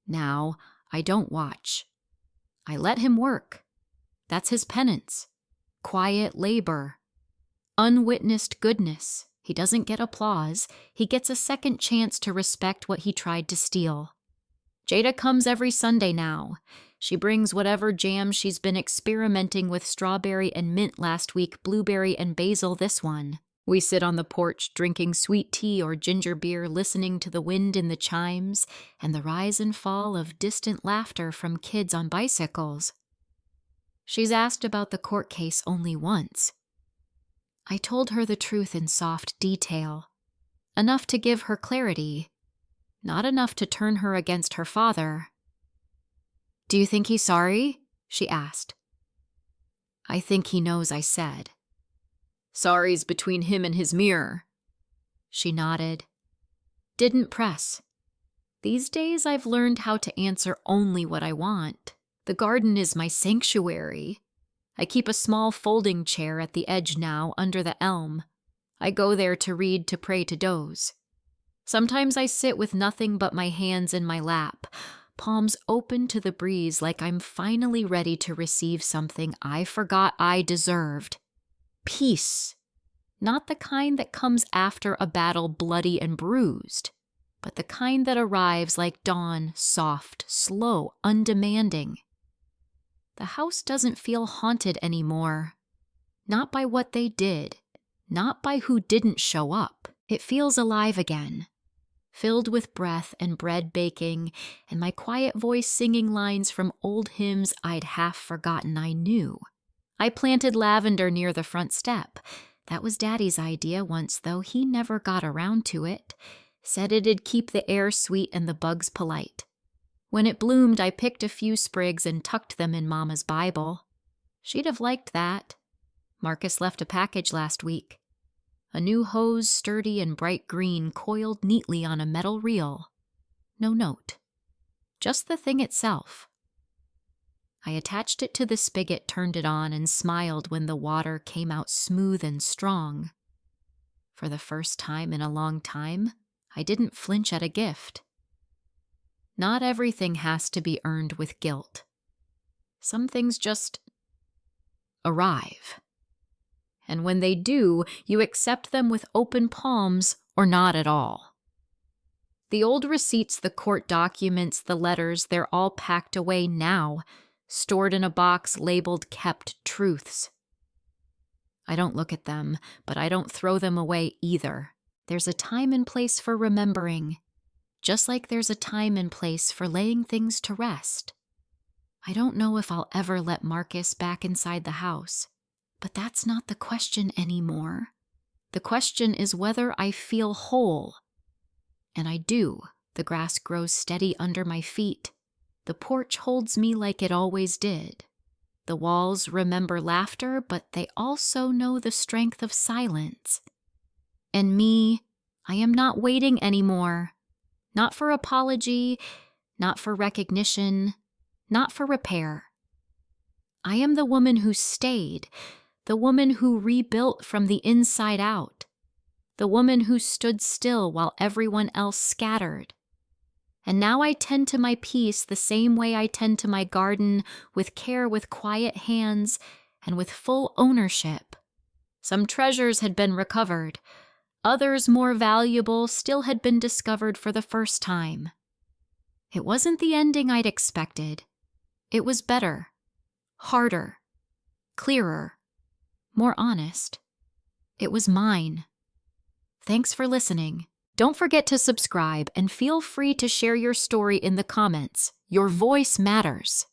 Now, I don't watch. I let him work. That's his penance. Quiet labor. Unwitnessed goodness. He doesn't get applause. He gets a second chance to respect what he tried to steal. Jada comes every Sunday now. She brings whatever jam she's been experimenting with, strawberry and mint last week, blueberry and basil this one. We sit on the porch drinking sweet tea or ginger beer, listening to the wind in the chimes and the rise and fall of distant laughter from kids on bicycles. She's asked about the court case only once. I told her the truth in soft detail, enough to give her clarity, not enough to turn her against her father. "Do you think he's sorry?" she asked. "I think he knows," I said. "Sorry's between him and his mirror." She nodded. Didn't press. These days I've learned how to answer only what I want. The garden is my sanctuary. I keep a small folding chair at the edge now, under the elm. I go there to read, to pray, to doze. Sometimes I sit with nothing but my hands in my lap, palms open to the breeze like I'm finally ready to receive something I forgot I deserved. Peace. Not the kind that comes after a battle bloody and bruised, but the kind that arrives like dawn, soft, slow, undemanding. The house doesn't feel haunted anymore. Not by what they did, not by who didn't show up. It feels alive again, filled with breath and bread baking, and my quiet voice singing lines from old hymns I'd half forgotten I knew. I planted lavender near the front step. That was Daddy's idea once, though he never got around to it. Said it'd keep the air sweet and the bugs polite. When it bloomed, I picked a few sprigs and tucked them in Mama's Bible. She'd have liked that. Marcus left a package last week. A new hose, sturdy and bright green, coiled neatly on a metal reel. No note. Just the thing itself. I attached it to the spigot, turned it on, and smiled when the water came out smooth and strong. For the first time in a long time, I didn't flinch at a gift. Not everything has to be earned with guilt. Some things just arrive. And when they do, you accept them with open palms or not at all. The old receipts, the court documents, the letters, they're all packed away now, stored in a box labeled kept truths. I don't look at them, but I don't throw them away either. There's a time and place for remembering, just like there's a time and place for laying things to rest. I don't know if I'll ever let Marcus back inside the house, but that's not the question anymore. The question is whether I feel whole. And I do. The grass grows steady under my feet. The porch holds me like it always did. The walls remember laughter, but they also know the strength of silence. And me, I am not waiting anymore. Not for apology, not for recognition, not for repair. I am the woman who stayed, the woman who rebuilt from the inside out, the woman who stood still while everyone else scattered. And now I tend to my peace the same way I tend to my garden, with care, with quiet hands, and with full ownership. Some treasures had been recovered. Others more valuable still had been discovered for the first time. It wasn't the ending I'd expected. It was better, harder, clearer, more honest. It was mine. Thanks for listening. Don't forget to subscribe and feel free to share your story in the comments. Your voice matters.